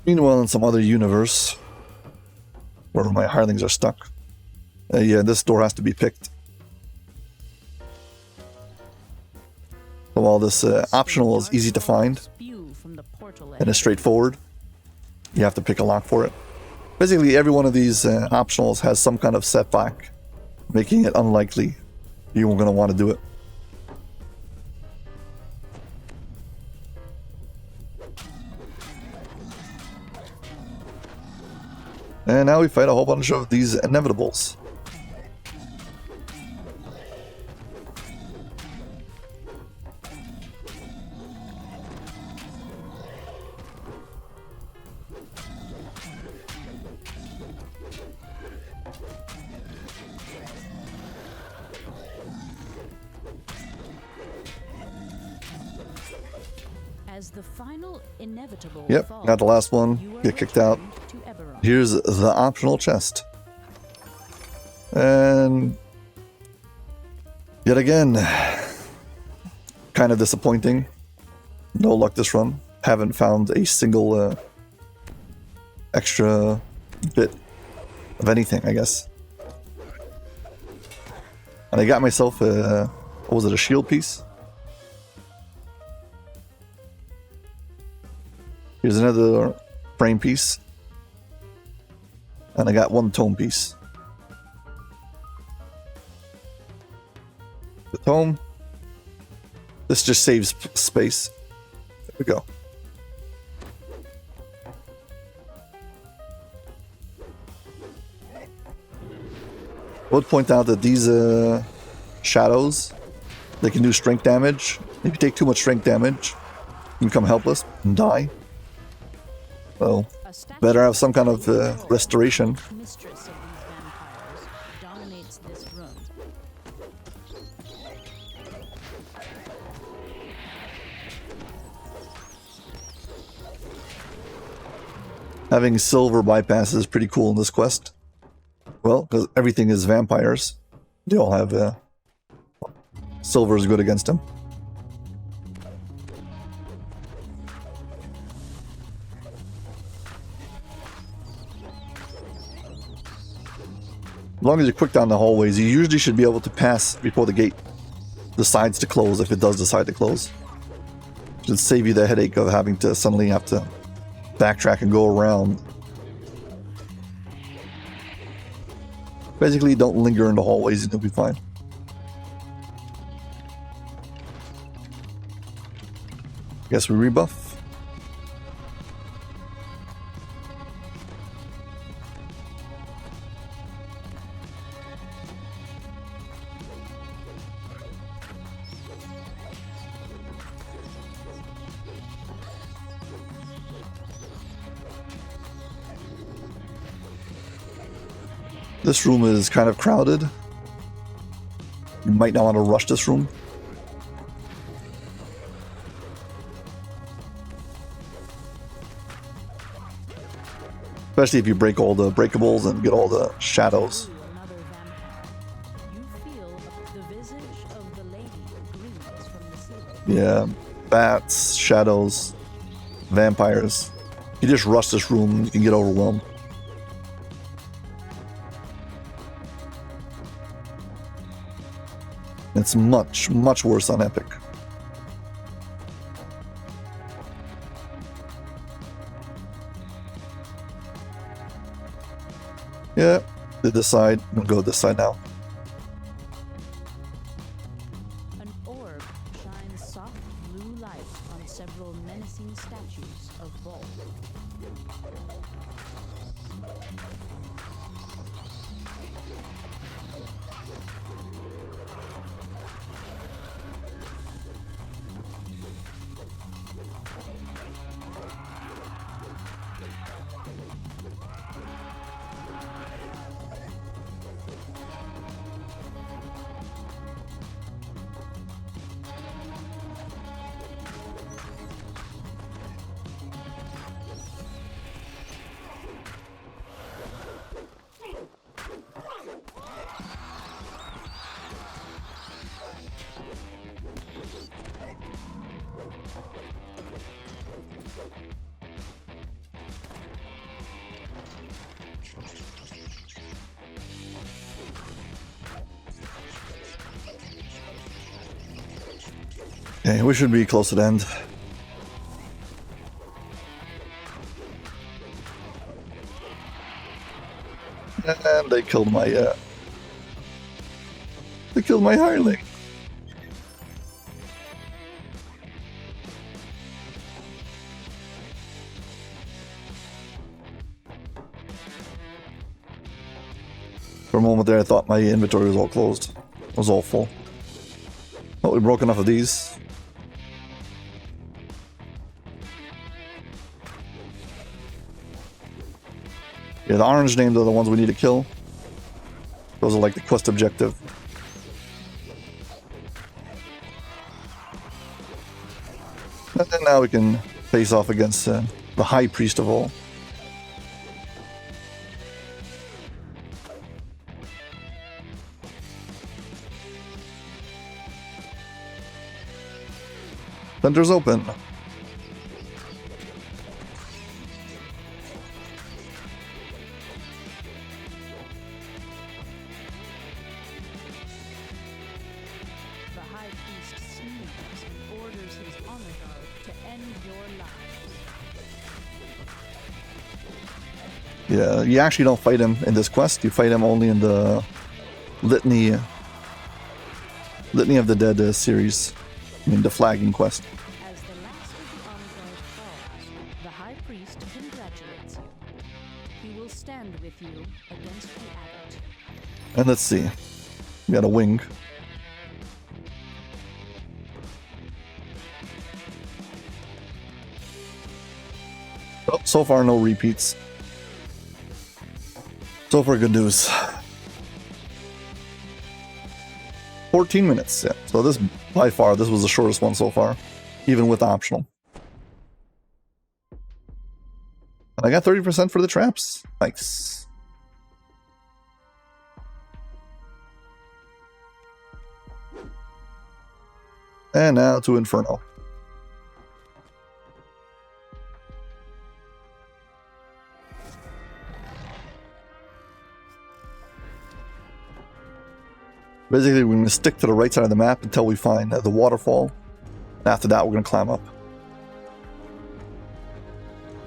Meanwhile, in some other universe, where my hirelings are stuck, yeah, this door has to be picked. So while this optional is easy to find Spew from the portal and is straightforward, you have to pick a lock for it. Basically, every one of these optionals has some kind of setback, making it unlikely you're going to want to do it. And now we fight a whole bunch of these inevitables. As the final inevitable Yep, falls, got the last one. you are Get kicked out. returned to Eberron. Here's the optional chest. And yet again, kind of disappointing. No luck this run. Haven't found a single extra bit of anything, I guess. And I got myself a, what was it, a shield piece? Here's another frame piece. And I got one tome piece. The tome. This just saves space. There we go. I would point out that these shadows, they can do strength damage. If you take too much strength damage, you become helpless and die. So, better have some kind of restoration. Mistress of these vampires dominates this room. Having silver bypass is pretty cool in this quest. Well, because everything is vampires. They all have silver is good against them. As long as you're quick down the hallways, you usually should be able to pass before the gate decides to close, if it does decide to close. Should save you the headache of having to suddenly have to backtrack and go around. Basically, don't linger in the hallways and you'll be fine. Guess we rebuff. This room is kind of crowded. You might not want to rush this room. Especially if you break all the breakables and get all the shadows. Another vampire. You feel the visage of the lady gleams from the ceiling. Yeah, bats, shadows, vampires. You just rush this room, you can get overwhelmed. It's much, much worse on Epic. Yeah, they decide. I'm gonna go this side now. An orb shines soft blue light on several menacing statues of Vol. Okay, we should be close to the end. And they killed my hireling. For a moment there, I thought my inventory was all closed. It was all full. Oh, we broke enough of these. Yeah, the orange names are the ones we need to kill. Those are like the quest objective. And then now we can face off against the High Priest of all. Center's open. The High Priest sneers and orders his honor guard to end your lives. Yeah, you actually don't fight him in this quest. You fight him only in the Litany of the Dead series. I mean, the flagging quest. As the last of the honor guard falls, the High Priest congratulates you. He will stand with you against the abbot. And let's see. We got a wing. Oh, so far, no repeats. So far, good news. 14 minutes, yeah. So this, by far, this was the shortest one so far, even with optional. And I got 30% for the traps. Nice. And now to Inferno. Basically, we're going to stick to the right side of the map until we find the waterfall. And after that, we're going to climb up.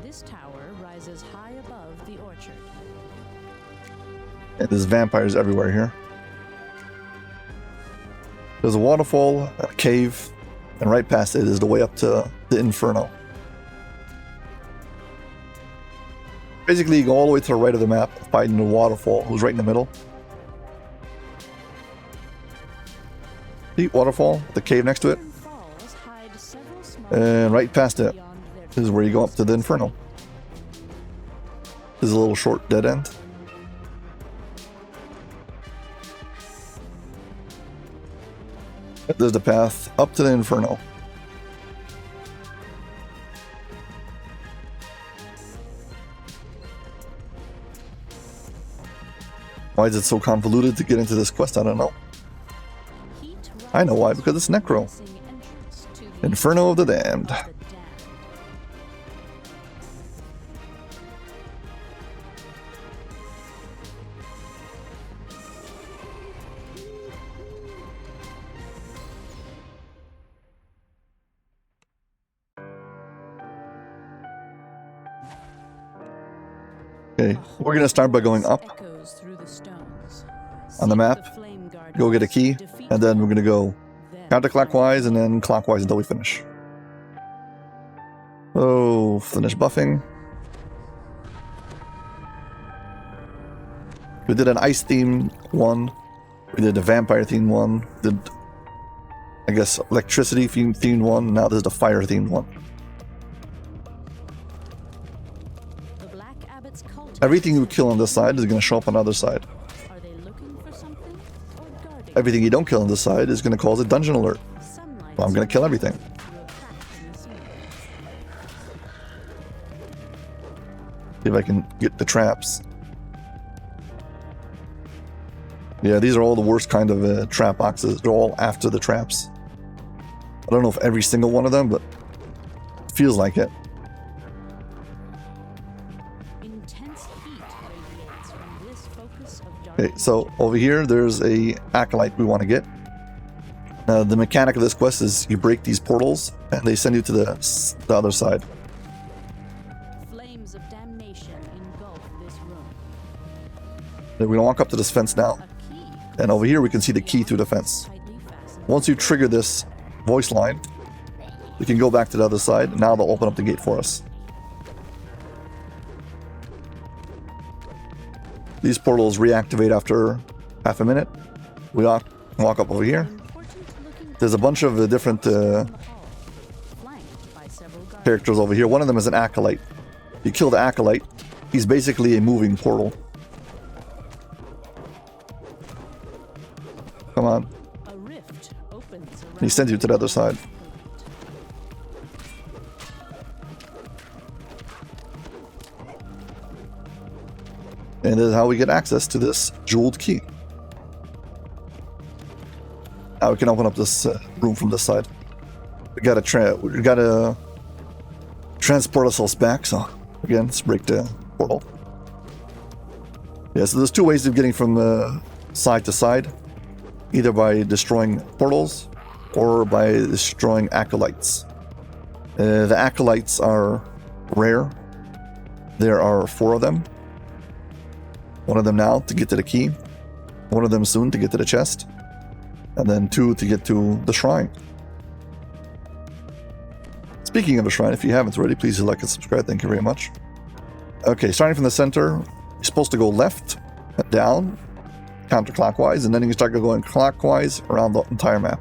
This tower rises high above the orchard. And there's vampires everywhere here. There's a waterfall, a cave, and right past it is the way up to the Inferno. Basically, you go all the way to the right of the map, fighting the waterfall, who's right in the middle. See, waterfall, the cave next to it. And right past it is where you go up to the Inferno. This is a little short dead end. There's the path up to the Inferno. Why is it so convoluted to get into this quest? I don't know. I know why, because it's Necro. Inferno of the Damned. Okay, we're gonna start by going up on the map, go get a key, and then we're gonna go counterclockwise and then clockwise until we finish. Oh, finish buffing. We did an ice themed one, we did a vampire themed one, did, I guess, electricity themed one, now there's the fire themed one. Everything you kill on this side is going to show up on the other side. Everything you don't kill on this side is going to cause a dungeon alert. So I'm going to kill everything. See if I can get the traps. Yeah, these are all the worst kind of trap boxes. They're all after the traps. I don't know if every single one of them, but it feels like it. Okay, so over here, there's a acolyte we want to get. The mechanic of this quest is you break these portals, and they send you to the other side. Flames of damnation engulf this room. We're gonna walk up to this fence now. A key. And over here we can see the key through the fence. Tightly fastened. Once you trigger this voice line, we can go back to the other side. Now they'll open up the gate for us. These portals reactivate after half a minute. We walk up over here. There's a bunch of different characters over here. One of them is an acolyte. You kill the acolyte, he's basically a moving portal. Come on. A rift opens He sends you to the other side. And this is how we get access to this jeweled key. Now we can open up this room from this side. We gotta transport ourselves back. So again, let's break the portal. Yeah, so there's two ways of getting from side to side, either by destroying portals or by destroying acolytes. The acolytes are rare. There are 4 of them. One of them now to get to the key, one of them soon to get to the chest, and then 2 to get to the shrine. Speaking of the shrine, if you haven't already, please like and subscribe. Thank you very much. Okay, starting from the center, you're supposed to go left, down, counterclockwise, and then you can start going clockwise around the entire map.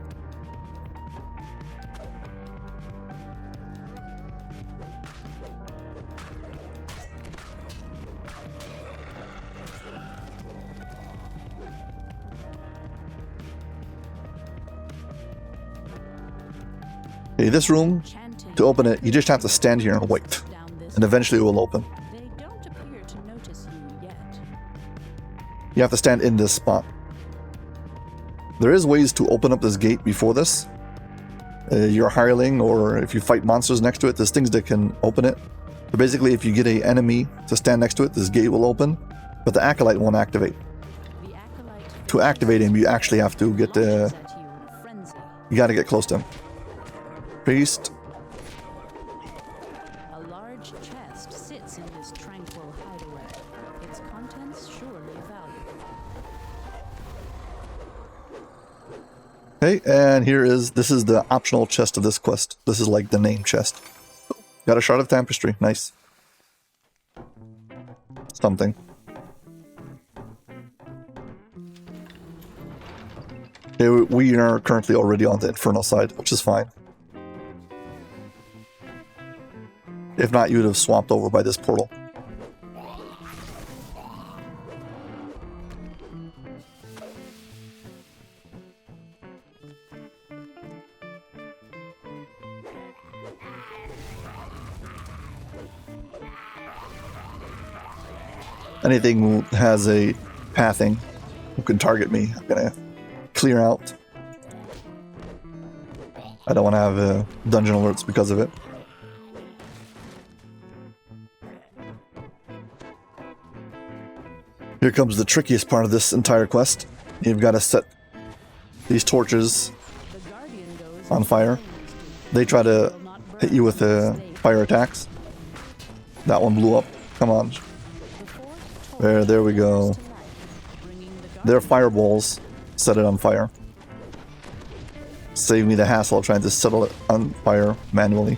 Okay, this room, to open it, you just have to stand here and wait, and eventually it will open. They don't appear to notice you yet. You have to stand in this spot. There is ways to open up this gate before this. You're a hireling, or if you fight monsters next to it, there's things that can open it. So basically, if you get an enemy to stand next to it, this gate will open, but the acolyte won't activate. The acolyte To activate him, you actually have to get launches at you in a frenzy. you gotta get close to him. Priest. A large chest sits in this tranquil hideaway. Its contents surely valuable. Okay, and this is the optional chest of this quest. This is like the name chest. Got a shard of tapestry, nice. Something. Okay, we are currently already on the Inferno side, which is fine. If not, you would have swapped over by this portal. Anything who has a pathing who can target me, I'm gonna clear out. I don't want to have dungeon alerts because of it. Here comes the trickiest part of this entire quest. You've got to set these torches The guardian goes on fire. They try to hit you with fire attacks. That one blew up. Come on. There we go. Their fireballs set it on fire. Save me the hassle of trying to settle it on fire manually.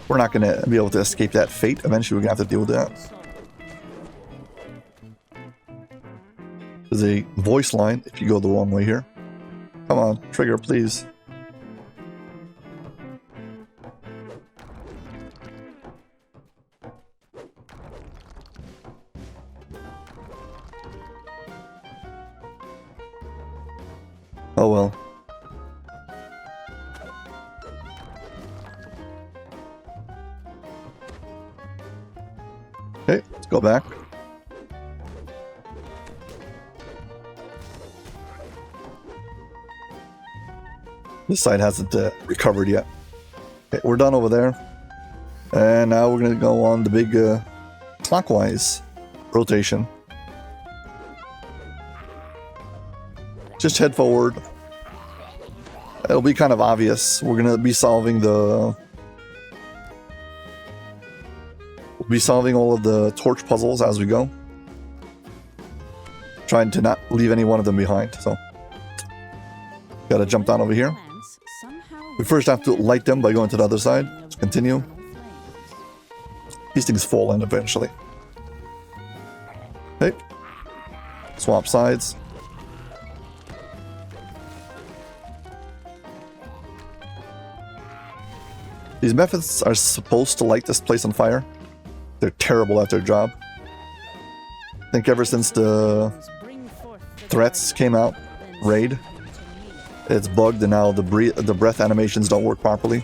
We're not going to be able to escape that fate. Eventually we're going to have to deal with that. There's a voice line if you go the wrong way here. Come on, trigger, please. Oh well. Okay, let's go back. This side hasn't recovered yet. Okay, we're done over there. And now we're going to go on the big clockwise rotation. Just head forward. It'll be kind of obvious. We're going to be solving all of the torch puzzles as we go. trying to not leave any one of them behind. So, gotta jump down over here. We first have to light them by going to the other side. Let's continue. These things fall in eventually. Okay. Swap sides. These methods are supposed to light this place on fire. They're terrible at their job. I think ever since the threats came out, raid, it's bugged and now the breath animations don't work properly.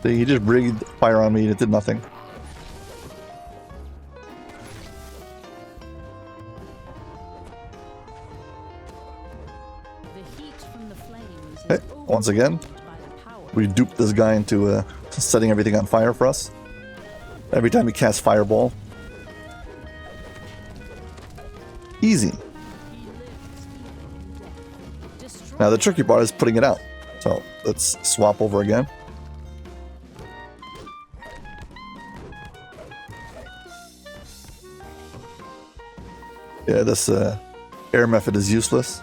He just breathed fire on me and it did nothing. Okay, once again, we duped this guy into setting everything on fire for us. Every time he casts Fireball. Easy. Now the tricky part is putting it out. So let's swap over again. Yeah, this air method is useless.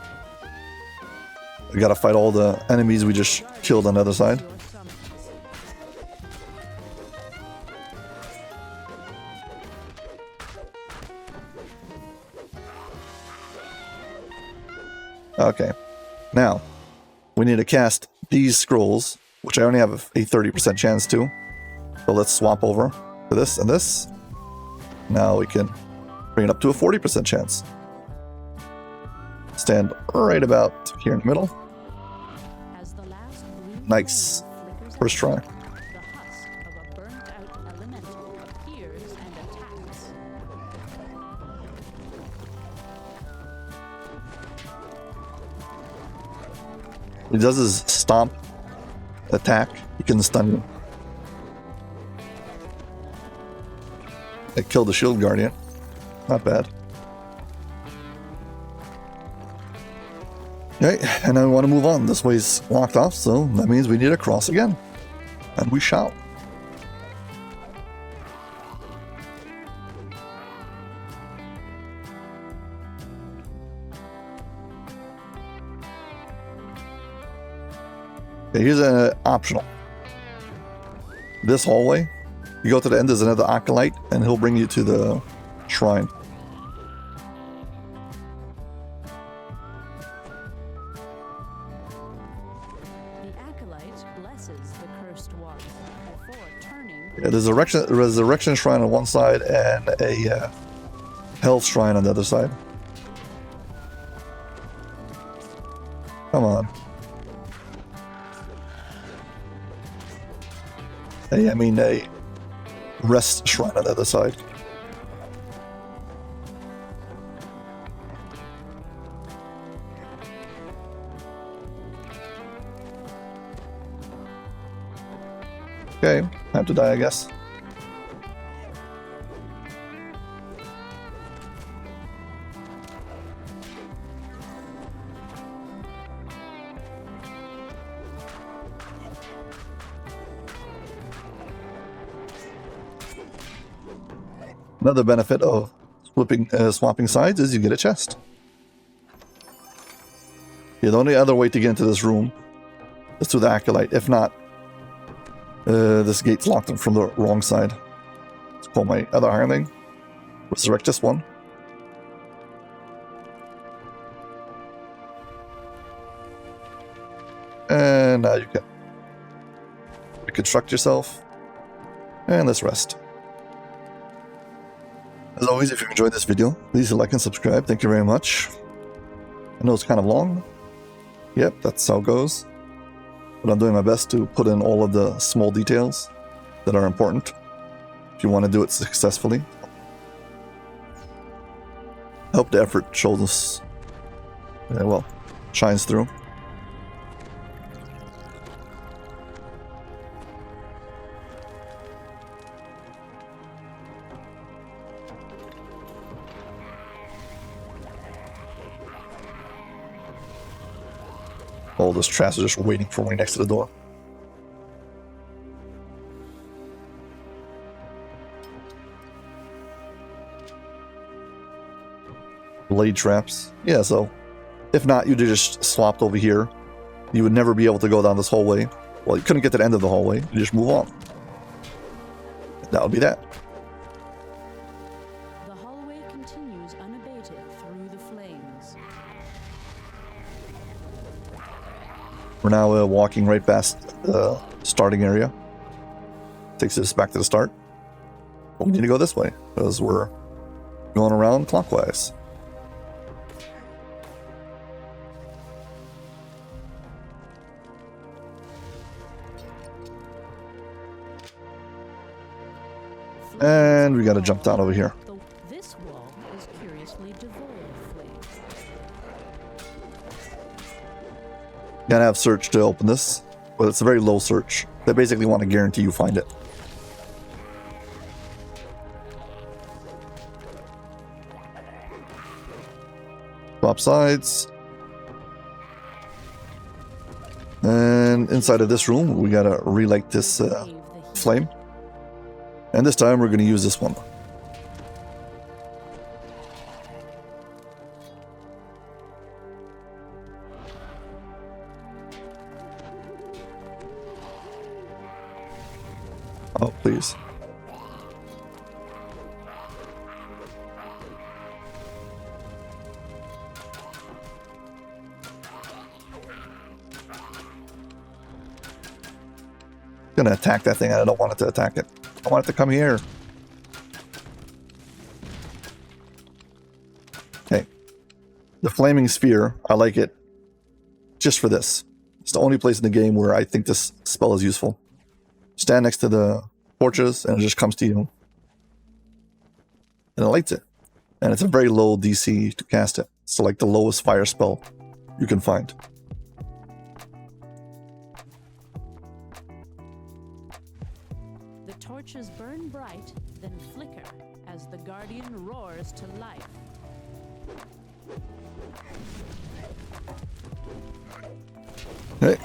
We gotta fight all the enemies we just killed on the other side. Okay, now we need to cast these scrolls, which I only have a 30% chance to. So let's swap over to this and this. Now we can bring it up to a 40% chance. Stand right about here in the middle. Nice. First try. He does his stomp attack. He can stun you. It killed the shield guardian. Not bad. Okay, and now we want to move on. This way's locked off, so that means we need to cross again. And we shall. Okay, here's an optional. This hallway, you go to the end, there's another acolyte, and he'll bring you to the shrine. Yeah, there's a resurrection shrine on one side and a health shrine on the other side. Come on. Hey, I mean a rest shrine on the other side. Okay, have to die, I guess. Another benefit of swapping sides is you get a chest. Yeah, the only other way to get into this room is through the acolyte. If not, this gate's locked from the wrong side. Let's call my other hireling. Resurrect this one. And now you can reconstruct yourself. And let's rest. As always, if you enjoyed this video, please like and subscribe. Thank you very much. I know it's kind of long. Yep, that's how it goes. But I'm doing my best to put in all of the small details that are important if you want to do it successfully. I hope the effort shows, well, shines through. All this trash is just waiting for me next to the door. Blade traps. Yeah, so if not, you'd just swapped over here. You would never be able to go down this hallway. Well, you couldn't get to the end of the hallway. You just move on. That would be that. The hallway continues unabated through the flames. We're now walking right past the starting area. Takes us back to the start. But we need to go this way because we're going around clockwise. And we gotta jump down over here. This wall is curiously devoid of flame. Gotta have search to open this, but it's a very low search. They basically want to guarantee you find it. Swap sides. And inside of this room, we gotta relight this flame. And this time we're going to use this one. Oh, please. Gonna attack that thing. I don't want it to attack it. I want it to come here. Okay. The flaming sphere, I like it just for this. It's the only place in the game where I think this spell is useful. Stand next to the torches and it just comes to you. And it lights it. And it's a very low DC to cast it. It's like the lowest fire spell you can find. Torches burn bright, then flicker as the Guardian roars to life. Hey.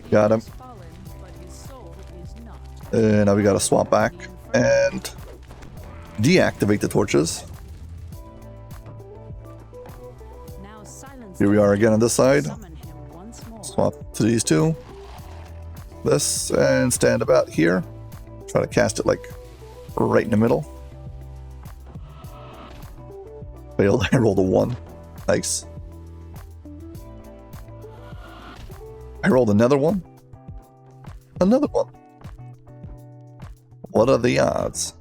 Got him. Fallen, but his soul is not. And now we gotta swap back and deactivate the torches. Here we are again on this side. Swap to these two. This, and stand about here. Try to cast it like right in the middle. Failed. I rolled a 1. Nice. I rolled another one. Another one. What are the odds?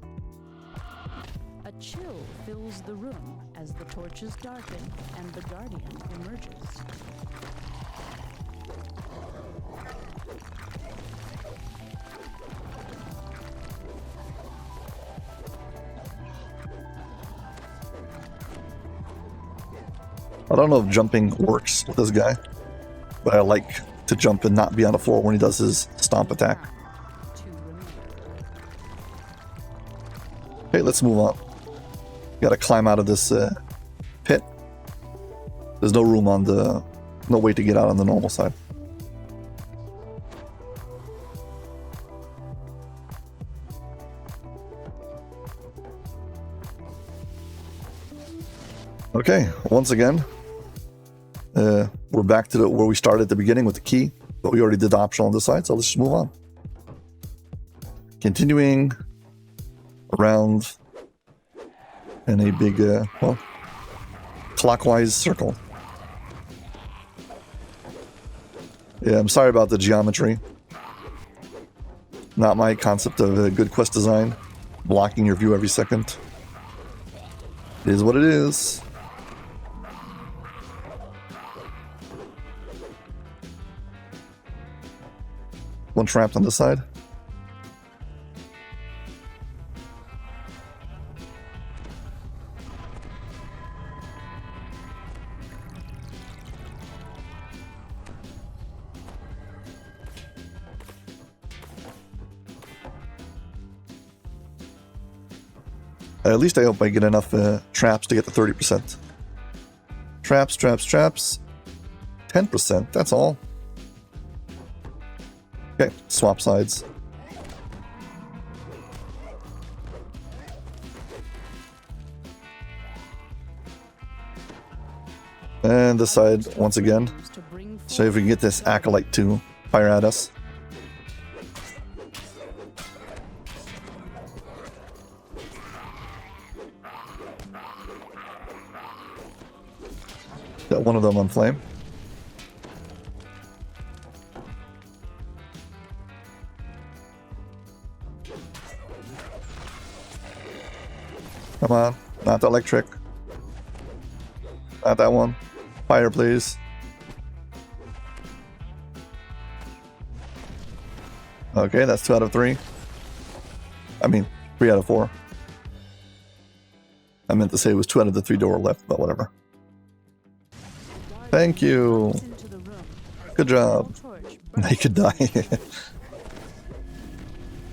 A chill fills the room as the torches darken and the Guardian emerges. I don't know if jumping works with this guy, but I like to jump and not be on the floor when he does his stomp attack. Okay, let's move on. Gotta climb out of this pit. There's no room on the... no way to get out on the normal side. Okay, once again, we're back to where we started at the beginning with the key, but we already did the optional on this side, so let's just move on. Continuing around in a big, well, clockwise circle. Yeah, I'm sorry about the geometry. Not my concept of a good quest design. Blocking your view every second. It is what it is. One trapped on this side. At least I hope I get enough traps to get to 30%. Traps, traps, traps. 10%, that's all. Okay, swap sides. And this side once again. So if we can get this acolyte to fire at us. Got one of them on flame. Come on, not the electric. Not that one. Fire, please. Okay, that's 2 out of 3. I mean, 3 out of 4. I meant to say it was 2 out of the 3 door left, but whatever. Thank you. Good job. Now you could die.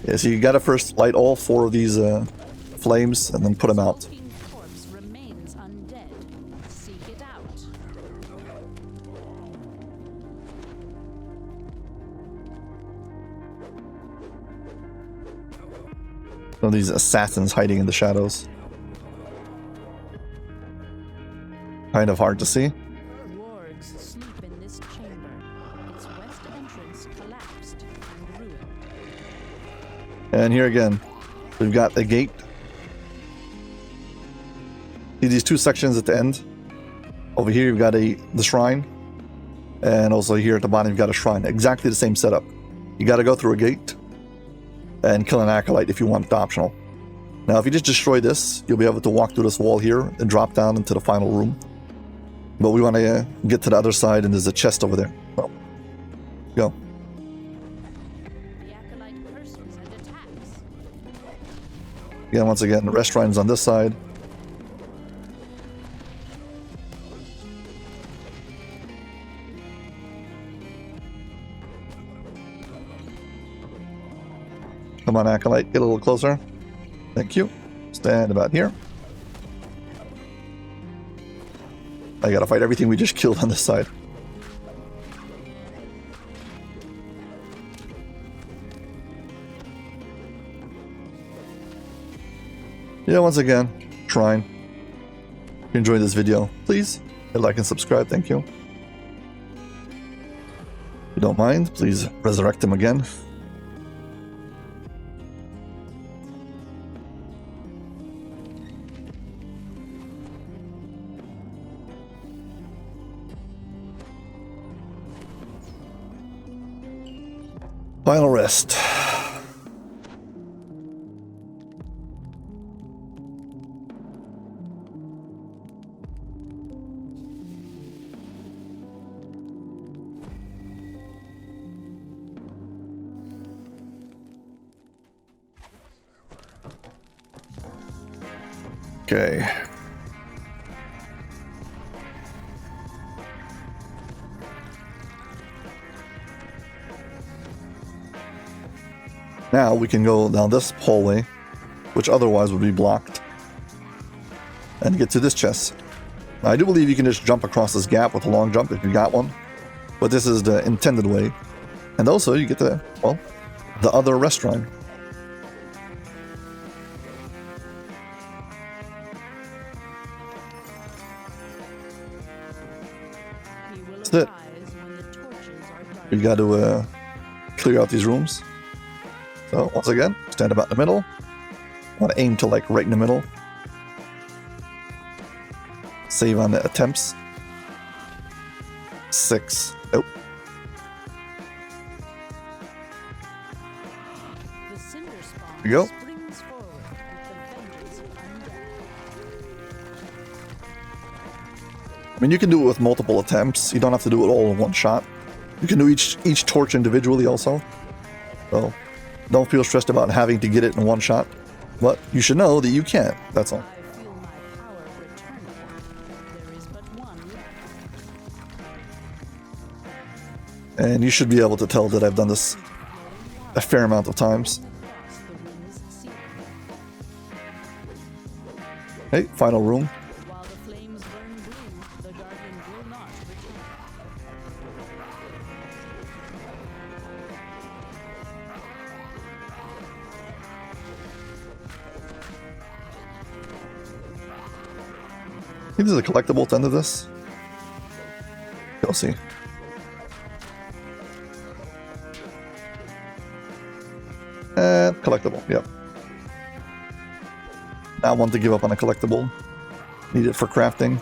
Yeah, so you gotta first light all 4 of these flames and then put them out. So these assassins hiding in the shadows. Kind of hard to see. Wargs sleep in this chamber. Its west entrance collapsed and ruined. And here again, we've got a gate. See these 2 sections at the end? Over here you've got the shrine. And also here at the bottom you've got a shrine. Exactly the same setup. You gotta go through a gate and kill an acolyte if you want it optional. Now if you just destroy this, you'll be able to walk through this wall here and drop down into the final room. But we want to get to the other side, and there's a chest over there. Well, go. The acolyte curses and attacks. Again, once again, the restaurant's on this side. Come on, acolyte, get a little closer. Thank you. Stand about here. I gotta fight everything we just killed on this side. Yeah, once again, shrine. If you enjoyed this video, please hit like and subscribe. Thank you. If you don't mind, please resurrect him again. Final rest. Okay. Now we can go down this hallway, which otherwise would be blocked, and get to this chest. Now, I do believe you can just jump across this gap with a long jump if you got one, but this is the intended way. And also you get the, well, the other restaurant. That's it. We got to clear out these rooms. So once again, stand about in the middle. I want to aim to like right in the middle. Save on the attempts. 6. Nope. Here we go. I mean, you can do it with multiple attempts. You don't have to do it all in one shot. You can do each torch individually also. So don't feel stressed about having to get it in one shot. But you should know that you can. That's all. And you should be able to tell that I've done this a fair amount of times. Hey, final room. While the flames burn blue, the Guardian will not return. I think there's a collectible at the end of this. You'll see. Collectible, yep. Now I want to give up on a collectible. Need it for crafting.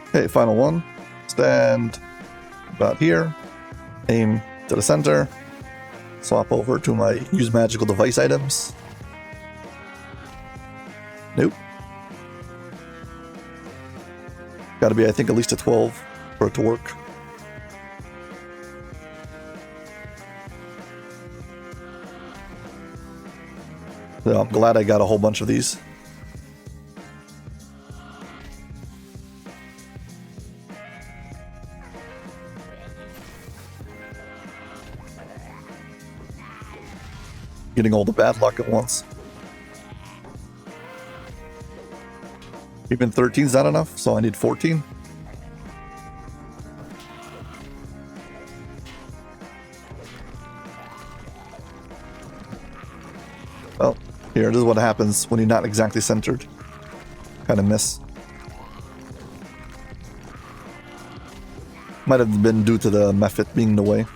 Okay, final one. Stand about here. Aim to the center. Swap over to my use magical device items. Nope. Gotta be, I think, at least a 12 for it to work. So I'm glad I got a whole bunch of these. Getting all the bad luck at once. Even 13's not enough, so I need 14. Well, here, this is what happens when you're not exactly centered. Kind of miss. Might have been due to the Mephit being in the way.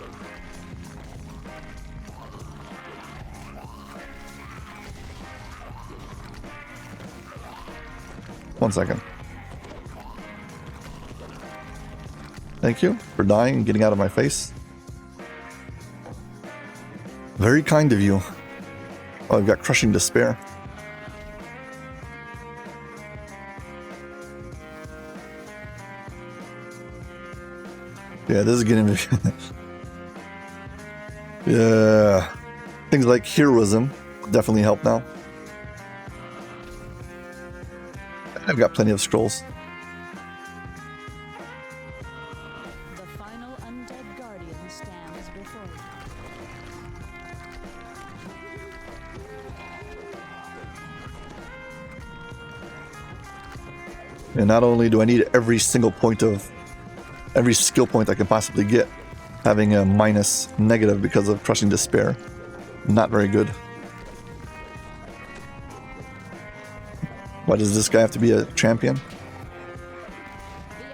One second. Thank you for dying and getting out of my face. Very kind of you. Oh, I've got Crushing Despair. Yeah, this is getting... yeah. Things like heroism definitely help now. I've got plenty of scrolls. The final undead guardian stands before you. And not only do I need every single point of... every skill point I can possibly get, having a minus negative because of Crushing Despair. Not very good. Why does this guy have to be a champion? The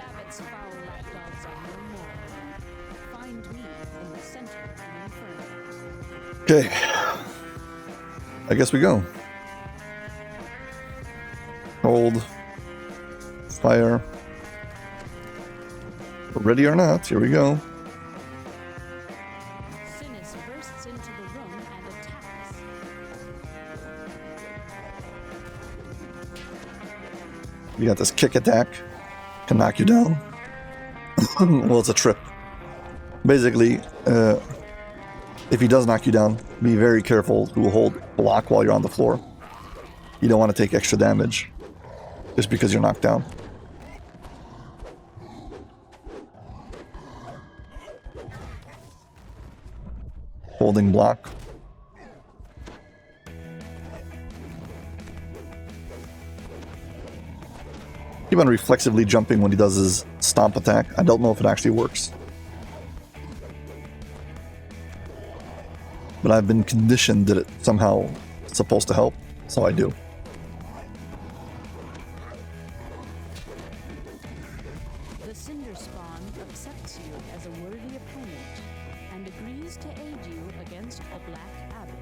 abbot's foul lapdogs are no more. Find me in the center of the Inferno. Okay. I guess we go. Hold. Fire. Ready or not, here we go. Sinis bursts into the room and attacks. You got this kick attack. Can knock you down. Well, it's a trip. Basically, if he does knock you down, be very careful to hold block while you're on the floor. You don't want to take extra damage just because you're knocked down. Holding block. Keep on reflexively jumping when he does his stomp attack. I don't know if it actually works. But I've been conditioned that it somehow is supposed to help, so I do. The Cinder Spawn accepts you as a worthy opponent and agrees to aid you against a black abbot.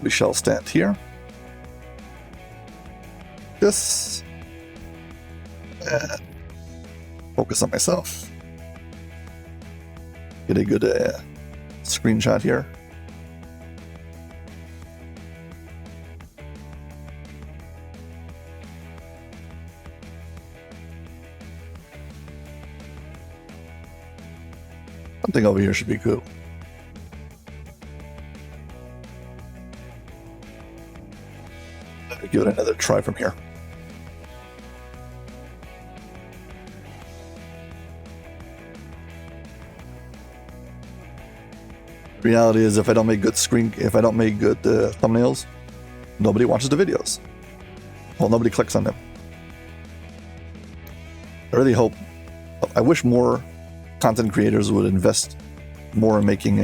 We shall stand here. This. Focus on myself. Get a good screenshot here. Something over here should be cool. Give it another try from here. Reality is, if I don't make good thumbnails, nobody watches the videos. Well, nobody clicks on them. I really hope, I wish more content creators would invest more in making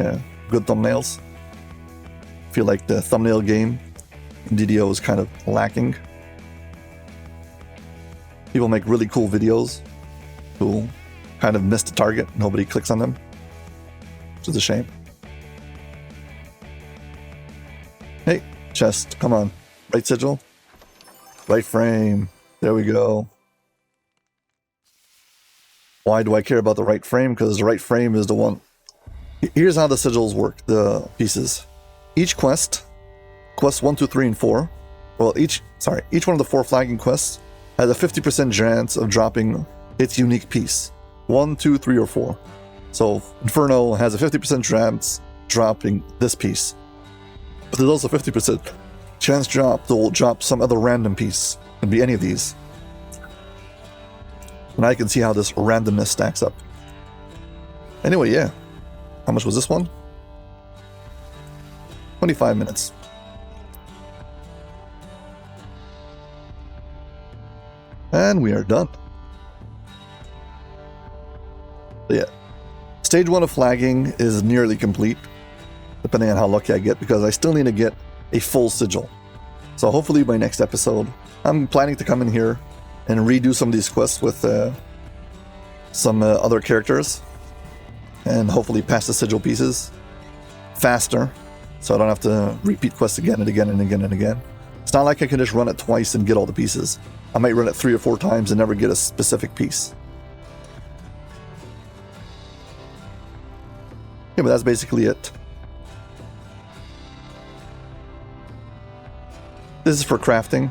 good thumbnails. I feel like the thumbnail game in DDO is kind of lacking. People make really cool videos who kind of miss the target. Nobody clicks on them, which is a shame. Hey, chest, come on. Right sigil. Right frame. There we go. Why do I care about the right frame? Because the right frame is the one. Here's how the sigils work, the pieces. Each quest, quests 1, 2, 3, and 4. Well, each one of the 4 flagging quests has a 50% chance of dropping its unique piece. 1, 2, 3, or 4. So Inferno has a 50% chance dropping this piece. But there's also 50% chance they'll drop some other random piece. It can be any of these. And I can see how this randomness stacks up. Anyway, yeah. How much was this one? 25 minutes. And we are done. So yeah. Stage 1 of flagging is nearly complete, depending on how lucky I get, because I still need to get a full sigil. So hopefully by next episode, I'm planning to come in here and redo some of these quests with some other characters, and hopefully pass the sigil pieces faster, so I don't have to repeat quests again and again and again and again. It's not like I can just run it twice and get all the pieces. I might run it 3 or 4 times and never get a specific piece. Yeah, but that's basically it. This is for crafting.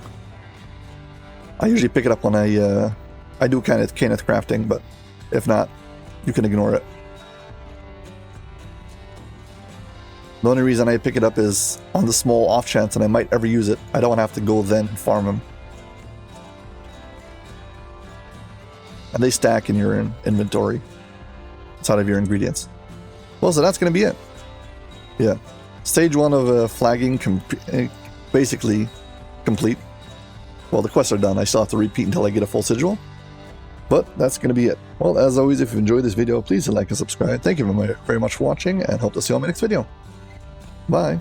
I usually pick it up when I do kind of crafting, but if not, you can ignore it. The only reason I pick it up is on the small off chance and I might ever use it. I don't have to go then and farm them. And they stack in your inventory inside of your ingredients. Well, so that's going to be it. Yeah. Stage 1 of flagging basically complete. Well, the quests are done. I still have to repeat until I get a full sigil. But that's going to be it. Well, as always, if you enjoyed this video, please like and subscribe. Thank you very much for watching, and hope to see you on my next video. Bye.